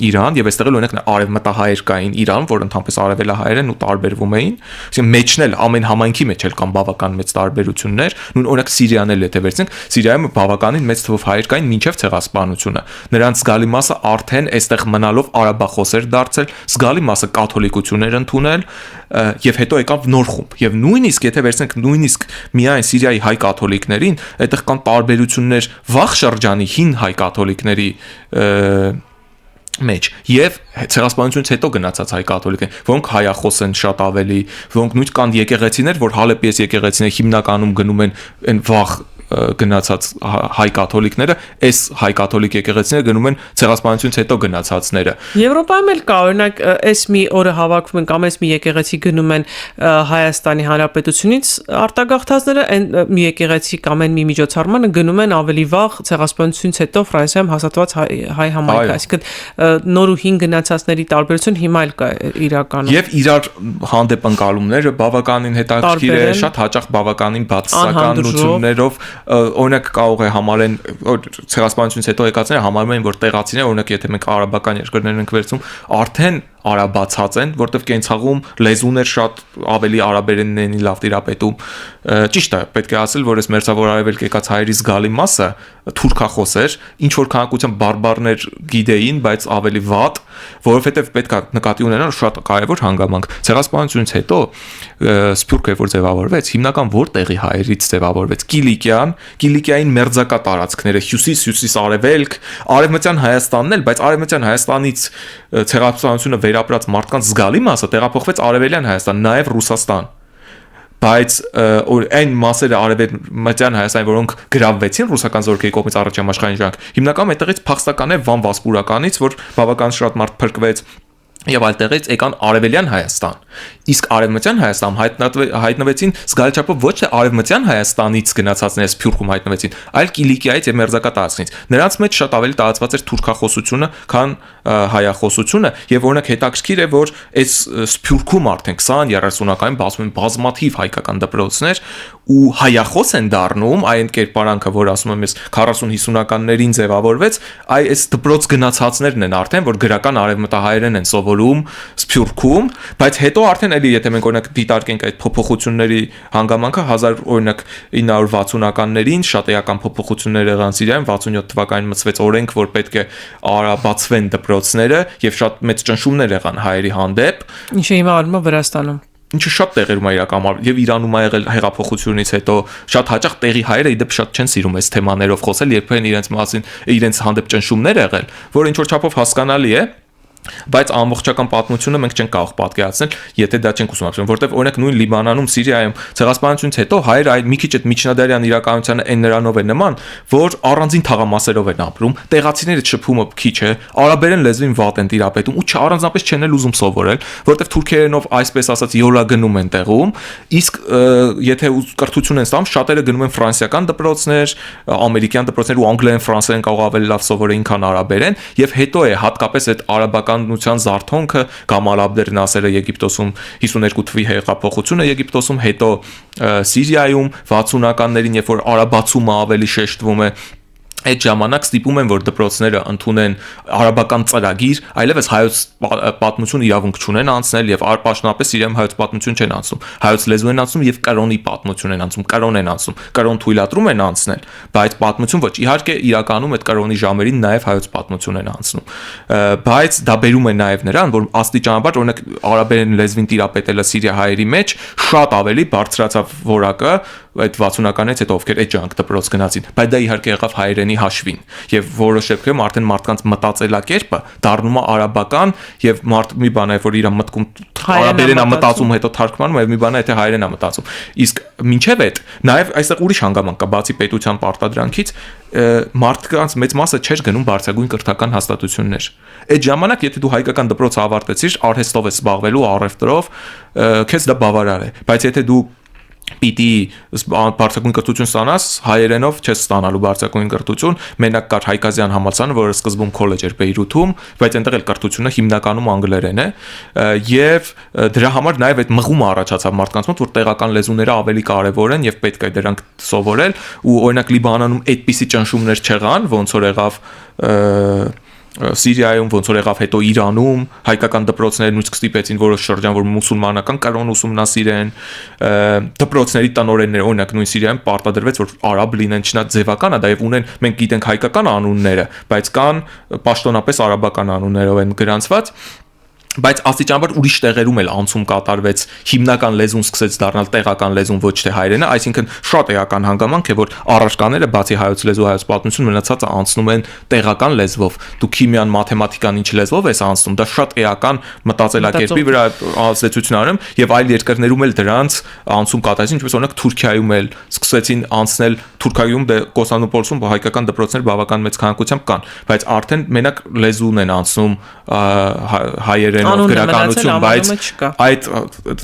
Իրան, եւ այստեղ էլ օրինակ արևմտահայեր կային Իրան, որ ընդհանրապես արևելահայեր են ու տարբերվում էին, այսինքն մեջն էլ ամեն համայնքի մեջ էլ կան բավական մեծ տարբերություններ, նույն օրինակ Սիրիան էլ եթե վերցնենք, Սիրիայում բավականին մեծ թվով հայեր կային մինչև ցեղասպանությունը, նրանց զգալի մասը արդեն այստեղ մնալով արաբախոսեր դարձել, զգալի մասը կաթոլիկություն էր ընդունել եւ հետո եկավ նոր խումբ եւ նույնիսկ եթե վերցնենք նույնիսկ միայն Սիրիայի հայ կաթոլիկներին, այդտեղ կան տարբերություններ վաղ շրջանի հին հայ կաթոլիկների մեջ եւ ցեղասպանությունից հետո գնացած հայ կաթոլիկներ, որոնք հայախոս են շատ ավելի, որոնք նույնիսկ կան եկեղեցիներ, որ Հալեպի եկեղեցիները հիմնականում գնում են այն վաղ գնացած հայ կաթոլիկները, այս հայ կաթոլիկ եկեղեցիները գնում են ցեղասպանությունից հետո գնացածները։ Եվրոպայում էլ կա, օրինակ, այս մի օրը հավաքվում են կամ այս մի եկեղեցի գնում են Հայաստանի Հանրապետությունից արտագաղթածները, այն մի եկեղեցի կամ այն մի միջոցառմանը գնում են ավելի վաղ ցեղասպանությունից հետո Ֆրանսիայում հաստատված հայ համայնքը, այսինքն նոր ու հին գնացածների տարբերություն հիմա էլ կա իրականում։ Եվ իրար հանդեպ ընկալումները բավականին հետաքրքիր է, շատ հաճախ բավականին բացասականություններով, օրինակ կարող է համարեն ցեղասպանությունից հետո եկածները համարում են, որ տեղացիները, օրինակ եթե մենք արաբական երկրներ ենք վերցում, արդեն արաբացած են, որտեղ կենցաղում լեզուներ շատ ավելի արաբերենն են լավ տիրապետում։ Ճիշտ է, պետք է ասել, որ այս մերձավոր արևելք եկած հայերի զգալի մասը թուրքախոս էր, ինչ որ քանակությամբ բարբարներ գիտեին, բայց ավելի վատ, որովհետև պետք է նկատի ունենալ շատ կարևոր հանգամանք։ Ցեղասպանությունից հետո սփյուռքը որ ձևավորվեց, հիմնական որտեղի հայերից ձևավորվեց։ Կիլիկիային մերձակա տարածքները, հյուսիս-արևելք, արևմտյան Հայաստանն էլ, բայց արևմտյան Հայաստանից ցեղասպանությունը վերապրած մարդկանց զգալի մասը տեղափոխվեց արևելյան Հայաստան, նաև Ռուսաստան։ Բայց այն մասերը արևմտյան Հայաստանի, որոնք գրավվեցին ռուսական զորքերի կողմից առաջին համաշխարհային ժանակ, հիմնական այդտեղից փախստական է Վան Վասպուրականից, որ բավական շատ մարդ փրկվեց եւ այլտեղից եկան արևելյան Հայաստան։ Իսկ արևմտյան Հայաստանում հայտնվեցին զգալի չափով ոչ թե արևմտյան Հայաստանից գնացածները Սփյուռքում հայտնվեցին, այլ Կիլիկիայից եւ մերձակա տարածքից։ Նրանց մեջ շատ ավելի տարածված էր թուրքախոսությունը, քան հայախոսությունը, եւ օրինակ հետաքրքիր է, որ այս Սփյուռքում արդեն 20-30-ականին բացվում են բազմաթիվ հայկական դպրոցներ ու հայախոս են դառնում, այն կերպարանքը, որ ասում եմ, ես 40-50-ականներին ձևավորվեց, այս դպրոց գնացածներն են արդեն, որ գրական արևմտահայերեն են սովորում Սփյուռքում, բայց հետո արդեն էլի եթե մենք օրինակ դիտարկենք այդ փոփոխությունների հանգամանքը 1960-ականներին շատ էական փոփոխություններ եղան Սիրիայում, 67 թվականին մտցվեց օրենք, որ պետք է արաբացվեն դպրոցները եւ շատ մեծ ճնշումներ եղան հայերի հանդեպ, ինչը հիմա արվում է Վրաստանում։ Ինչը շատ տեղերում է իրականանում եւ Իրանում ա եղել հեղափոխությունից հետո շատ հաճախ տեղի հայերը իդեպ շատ չեն սիրում այս թեմաներով խոսել, երբեմն իրենց հանդեպ ճնշումներ եղել, որ ինչ որ չափով հասկանալի է, բայց ամբողջական պատմությունը մենք չենք կարող պատկերացնել, եթե դա չենք ուսումնասիրում, որտեղ օրինակ նույն Լիբանանում, Սիրիայում ցեղասպանությունից հետո հայերը այդ մի քիչ այդ միջնադարյան իրականությանը այն նրանով է նման, որ առանձին թաղամասերով են ապրում, տեղացիները շփումը քիչ է, արաբերեն լեզվին վատ են տիրապետում ու առանձնապես չեն էլ ուզում սովորել, որտեղ թուրքերենով այսպես ասած յոլա գնում են տեղում, իսկ եթե կրթություն են ստանում, շատերը գնում են ֆրանսիական դպրոցներ, ամերիկյան դպրոցներ ու անգլերեն, ֆրանսերեն կարող ավելի լավ սովորեին, քան արաբերեն, եւ հետո է հատկապես այդ արաբական զարթոնքը Կամալ Աբդել Նասերը Եգիպտոսում 52 թվականի հեղափոխությունը Եգիպտոսում, հետո Սիրիայում 60-ականներին, երբ որ արաբացումը ավելի շեշտվում է, այդ ժամանակ ստիպում են, որ դպրոցները ընդունեն արաբական ծրագիր, այլևս հայոց պատմություն իրավունք չունեն անցնել եւ պաշտոնապես Սիրիայում հայոց պատմություն չեն անցնում, հայոց լեզու են անցնում եւ կրոնի պատմություն են անցնում, կրոն են անցնում, կրոն թույլատրում են անցնել, բայց պատմություն ոչ, իհարկե իրականում այդ կրոնի ժամերին նաեւ հայոց պատմություն են անցնում, բայց դա բերում է նաեւ նրան, որ աստիճանաբար օրինակ արաբերեն լեզվին տիրապետելը Սիրիա հայերի մեջ շատ ավելի բարձրացավ որակը այդ 60-ականից հետո ովքեր այդ ջանք դպրոց գնացին, բայց դա իհարկե եղավ հայերենի հաշվին եւ որոշ դեպքերում արդեն մարդկանց մտածելակերպը դառնում է արաբական եւ մարդ մի բան է որ իր մտքում արաբերեն է մտածում հետո թարգմանում եւ մի բան է թե հայերեն է մտածում, իսկ մինչեւ այդ նաեւ այստեղ ուրիշ հանգամանք կա բացի պետության պարտադրանքից, մարդկանց մեծ մասը չէր գնում բարձրագույն կրթական հաստատություններ։ Այդ ժամանակ եթե դու հայկական դպրոց ավարտեցիր, արհեստով ես զբաղվելու, առևտրով, քեզ դա բավարար է, բայց եթե դու պիտի բարձրագույն կրթություն ստանաս, հայերենով չես ստանալու բարձրագույն կրթություն, մենակ կար Հայկազյան համալսարանը, որը սկզբում քոլեջ էր Բեյրութում, բայց այնտեղ էլ կրթությունը հիմնականում անգլերեն է, եւ դրա համար նաեւ այդ մղումը առաջացավ մարդկանց մոտ, որ տեղական լեզուները ավելի կարեւոր են եւ պետք է դրանք սովորել, ու օրինակ Լիբանանում այդպիսի ճնշումներ չեղան, ոնց որ եղավ Սիրիայում, ոնց որ եղավ հետո Իրանում, հայկական դպրոցները նույնիսկ ստիպեցին որոշ շրջան, որ մուսուլմանական կրոն ուսումնասիրեն, դպրոցների տնօրենները, օրինակ նույն Սիրիայում պարտադրվեց, որ արաբ լինեն, չնայած ձևական է դա եւ ունեն, մենք գիտենք հայկական անունները, բայց կան պաշտոնապես արաբական անուններով են գրանցված, Բայց աստիճանաբար ուրիշ տեղերում էլ անցում կատարվեց հիմնական լեզուն սկսեց դառնալ տեղական լեզուն ոչ թե հայերենը, այսինքն շատ էական հանգամանք է, որ առարկաները բացի հայոց լեզու, հայոց պատմություն մնացածը անցնում են տեղական լեզվով։ Դու քիմիան, մաթեմատիկան ինչ լեզվով ես անցնում, դա շատ էական մտածելակերպի վրա ազդեցություն անում եւ այլ երկրներում էլ դրանց անցում կատարեցին, ինչպես օրինակ Թուրքիայում էլ սկսեցին անցնել Թուրքիայում Կոստանդնուպոլսում հայկական դպրոցներ բավական մեծ քանակությամբ կան, բայց արդեն մենակ լեզուն են անցնում հայերենով գրականություն, բայց այդ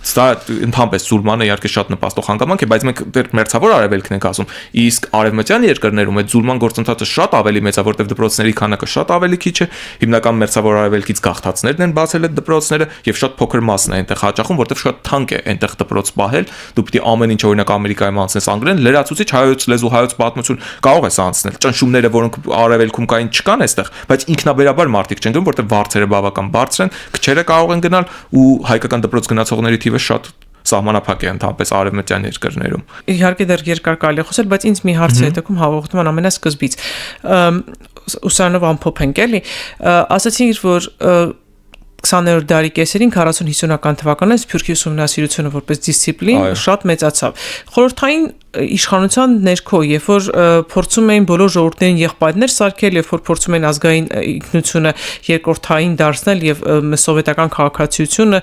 դա ընդհանրապես Զուլմանը իհարկե շատ նպաստող հանգամանք է, բայց մենք դեռ մերձավոր արևելքն ենք ասում, իսկ արևմտյան երկրներում այդ Զուլման գործընթացը շատ ավելի մեծ է, որտեղ դպրոցների քանակը շատ ավելի քիչ է, հիմնական մերձավոր արևելքից գաղթածներն են բացել այդ դպրոցները եւ շատ փոքր մասն է այնտեղ հաճախում, որտեղ շատ թանկ է այնտեղ դպրոց պահել, դու պիտի ամեն ինչ օրինակ Ամերիկայում անցնես անգլերեն, լրացուցիչ հայոց լեզու, հայոց պատմություն կարող ես անցնել, ճնշումները, որոնք արևելքում կային չկան այստեղ, բայց ինքնաբերաբար մարդիկ չեն գնում, որտեղ վարձերը բավական բարձր են, քչերը կարող են գնալ ու հայկական դպրոց գնացողների թիվը շատ սահմանափակ է ընդհանրապես արևմտյան երկրներում։ Իհարկե դեռ երկար կարելի է խոսել, բայց ինձ մի հարց է հետաքրքրում հաղորդման ամենասկզբից։ Ուսանով ամփոփ ենք էլի, ասացինք, որ 20-րդ դարի կեսերին 40-50-ական թվականներին սփյուռքի ուսումնասիրությունը որպես դիսցիպլին շատ մեծացավ։ Խորհրդային իշխանության ներքո, երբ որ փորձում էին բոլոր ժողովուրդներին եղբայրներ սարքել, երբ որ փորձում էին ազգային ինքնությունը երկրորդային դարձնել եւ սովետական քաղաքացիությունը,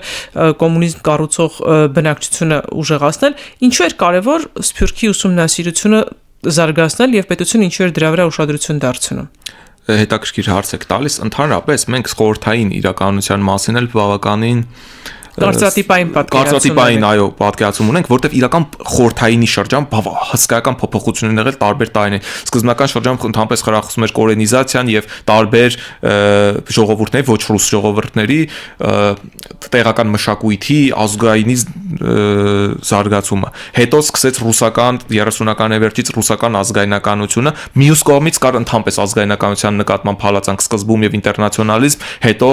կոմունիզմ կառուցող բնակչությունը ուժեղացնել, ինչու էր կարևոր սփյուռքի ուսումնասիրությունը զարգացնել եւ պետությունը ինչու էր դրա վրա ուշադրություն դարձնում։ Հետաքրքիր հարց եք տալիս, ընդհանրապես մենք խորհրդային իրականության մասին էլ բավականին կարծրատիպային այո պատկերացում ունենք, որտեղ իրական խորհրդայինի շրջան հսկայական փոփոխություն են եղել տարբեր տարիներին։ Սկզբնական շրջանում ընդհանրապես խրախուսում էր կոլոնիզացիան եւ տարբեր ժողովուրդների, ոչ ռուս ժողովուրդների տեղական մշակույթի ազգայինի զարգացումը։ Հետո սկսեց ռուսական 30-ականների վերջից ռուսական ազգայնականությունը, մյուս կողմից կար ընդհանրապես ազգայնականության նկատմամբ հալածանք սկզբում եւ ինտերնացիոնալիզմ, հետո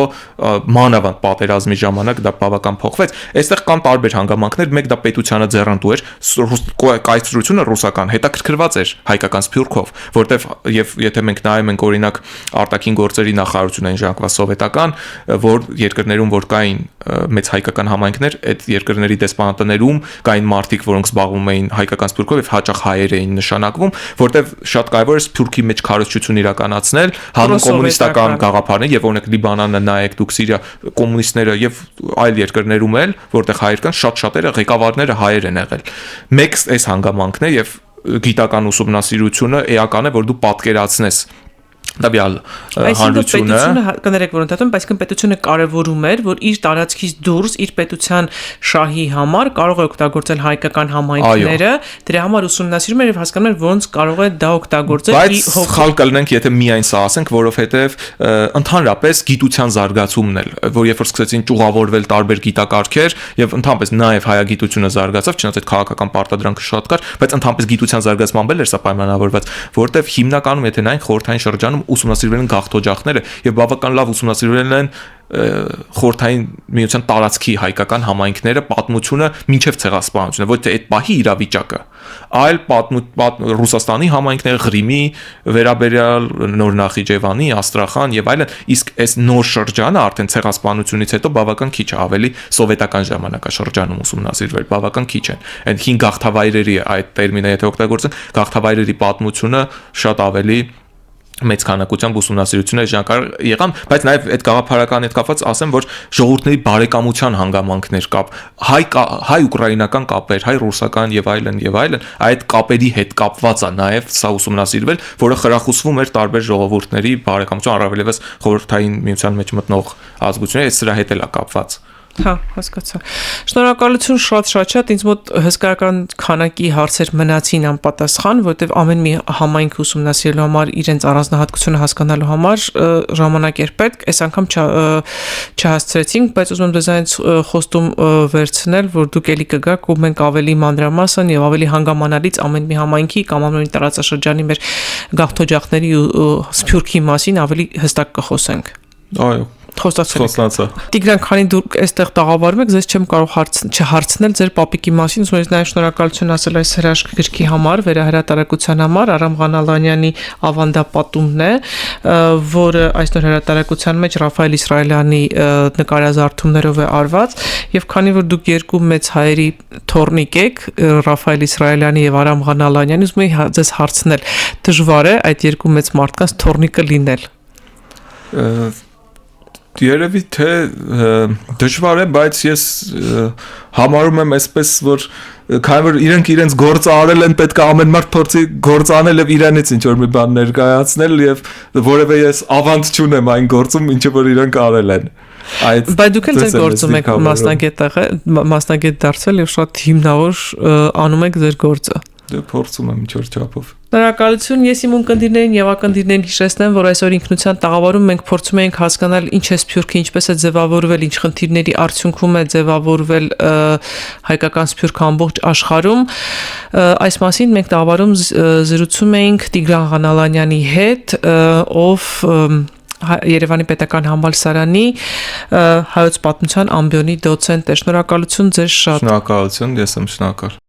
մանավանդ պատերազմի ժամանակ դա բավական փոխվեց։ Այստեղ կան տարբեր հանգամանքներ, մեկ դա պետությանը ձեռնտու էր, կայսրությունը ռուսական հետաքրքրված էր հայկական սփյուռքով, որտեվ եւ եթե մենք նայում ենք օրինակ արտաքին գործերի նախարարություն այն ժամկվա սովետական, որ երկրներում որ կային մեծ հայկական համայնքներ, այդ երկրների դեսպանատներում կային մարդիկ, որոնք զբաղվում էին հայկական սփյուռքով եւ հաճախ հայեր էին նշանակվում, որտեվ շատ կարեւոր է սփյուռքի մեջ քարոզչություն իրականացնել, հանուն կոմունիստական գաղափարներ եւ օրինակ Լիբանանը նայեք դուք Սիրիա կոմունիստները եւ այլ երկրներում էլ, որտեղ հայեր կան, շատ-շատերը ղեկավարները հայեր են եղել։ Մեկ այս հանգամանքն է եւ գիտական ուսումնասիրությունը էական է, որ դու պատկերացնես տվյալ հանրությունը կներեք որ ընդհանրապես բայց պետությունը կարևորում էր որ իր տարածքից դուրս իր պետության շահի համար կարող է օգտագործել հայկական համայնքները դրա համար ուսումնասիրում էր եւ հասկանում էր ոնց կարող է դա օգտագործել բայց սխալ կլինենք եթե միայն սա ասենք որովհետեւ ընդհանրապես գիտության զարգացումն էլ որ երբ որ սկսեցին ճյուղավորվել տարբեր գիտակարգեր եւ ընդհանրապես նաեւ հայագիտությունը զարգացավ չնայած այդ քաղաքական պարտադրանքը շատ կար բայց ընդհանրապես գիտության զարգացման բել էր սա պայմանավորված որովհետեւ հիմնականում եթե նայենք խորհրդային շրջանում ուսումնասիրվել են գաղթօջախները եւ բավական լավ ուսումնասիրվել են խորհրդային միության տարածքի հայկական համայնքները պատմությունը մինչև ցեղասպանությունը ոչ թե այդ պահի իրավիճակը այլ Ռուսաստանի համայնքները Ղրիմի վերաբերյալ Նոր Նախիջևանի Աստրախան եւ այլն իսկ այս նոր շրջանը արդեն ցեղասպանությունից հետո բավական քիչ է ավելի սովետական ժամանակաշրջանում ուսումնասիրվել բավական քիչ են այդ 5 գաղթավայրերի այդ տերմինը եթե օգտագործենք գաղթավայրերի պատմությունը շատ ավելի մեծ քանակությամբ ուսումնասիրությունը ժանկար եղան, բայց նաև այդ գաղափարական հետ կապված ասեմ, որ ժողովուրդների բարեկամության հանգամանքներ կապ, հայ-ուկրաինական կապեր, հայ-ռուսական եւ այլն, այդ կապերի հետ կապված է նաև սա ուսումնասիրվել, որը խրախուսվում էր տարբեր ժողովուրդների բարեկամություն, առավելևս խորհրդային միության մեջ մտնող ազգությունների, այդ սրա հետ էլ է կապված։ Հա, հասկացա։ Շնորհակալություն շատ ինձ մոտ հսկայական քանակի հարցեր մնացին անպատասխան, որովհետև ամեն մի համայնք ուսումնասիրելու համար իրենց առանձնահատկությունը հասկանալու համար ժամանակ էր պետք, այս անգամ չհասցրեցինք, բայց ուզում եմ դեզայնից խոստում վերցնել, որ դուք ելի կգաք ու մենք ավելի մանրամասն եւ ավելի հանգամանալից ամեն մի համայնքի կամ ամեն մի տարածաշրջանի մեր գաղթօջախների ու սփյուռքի մասին ավելի հստակ կխոսենք։ Այո, Խոստացա։ Տիգրան, քանի դուք այստեղ տաղավարում եք, ձեզ չեմ կարող չհարցնել ձեր պապիկի մասին, ուզում եմ նաև շնորհակալություն ասել այս հրաշքի գրքի համար, վերահրատարակության համար, Արամ Ղանալանյանի ավանդապատումն է, որը այսօր հրատարակության մեջ Ռաֆայել Իսրայելյանի նկարազարդումներով է արված, եւ քանի որ դուք երկու մեծ հայերի թոռնիկ եք, Ռաֆայել Իսրայելյանի եւ Արամ Ղանալանյանի, ուզում եմ ձեզ հարցնել, դժվար է այդ երկու մեծ մարդկանց թոռնիկը լինել։ Երևի թե դժվար է, բայց ես համարում եմ այսպես, որ քանի որ իրենք իրենց գործը արել են, պետք է ամեն մարդ փորձի գործ անել եւ իրանից ինչ որ մի բան ներկայացնել եւ որևէ ես ավանդ չունեմ այն գործում, ինչը որ իրենք արել են։ Բայց դուք էլ ձեր գործում եք մասնագետ դարձել եւ շատ հիմնավոր անում եք ձեր գործը։ Դե փորձում եմ ինչ-որ չափով։ Շնորհակալություն, ես իմ ունկնդիրներին եւ ակնդիրներին հիշեցնեմ, որ այսօր ինքնության տաղավարում մենք փորձում ենք հասկանալ ինչ է Սփյուռքը, ինչպես է ձևավորվել, ինչ խնդիրների արդյունքում է ձևավորվել հայկական Սփյուռքը ամբողջ աշխարհում։ Այս մասին մենք տաղավարում զրուցում էինք Տիգրան Ղանալանյանի հետ, ով Երևանի պետական համալսարանի հայոց պատմության ամբիոնի դոցենտ է։ Շնորհակալություն ձեզ շատ։ Շնորհակալություն, ես եմ շնորհակալ։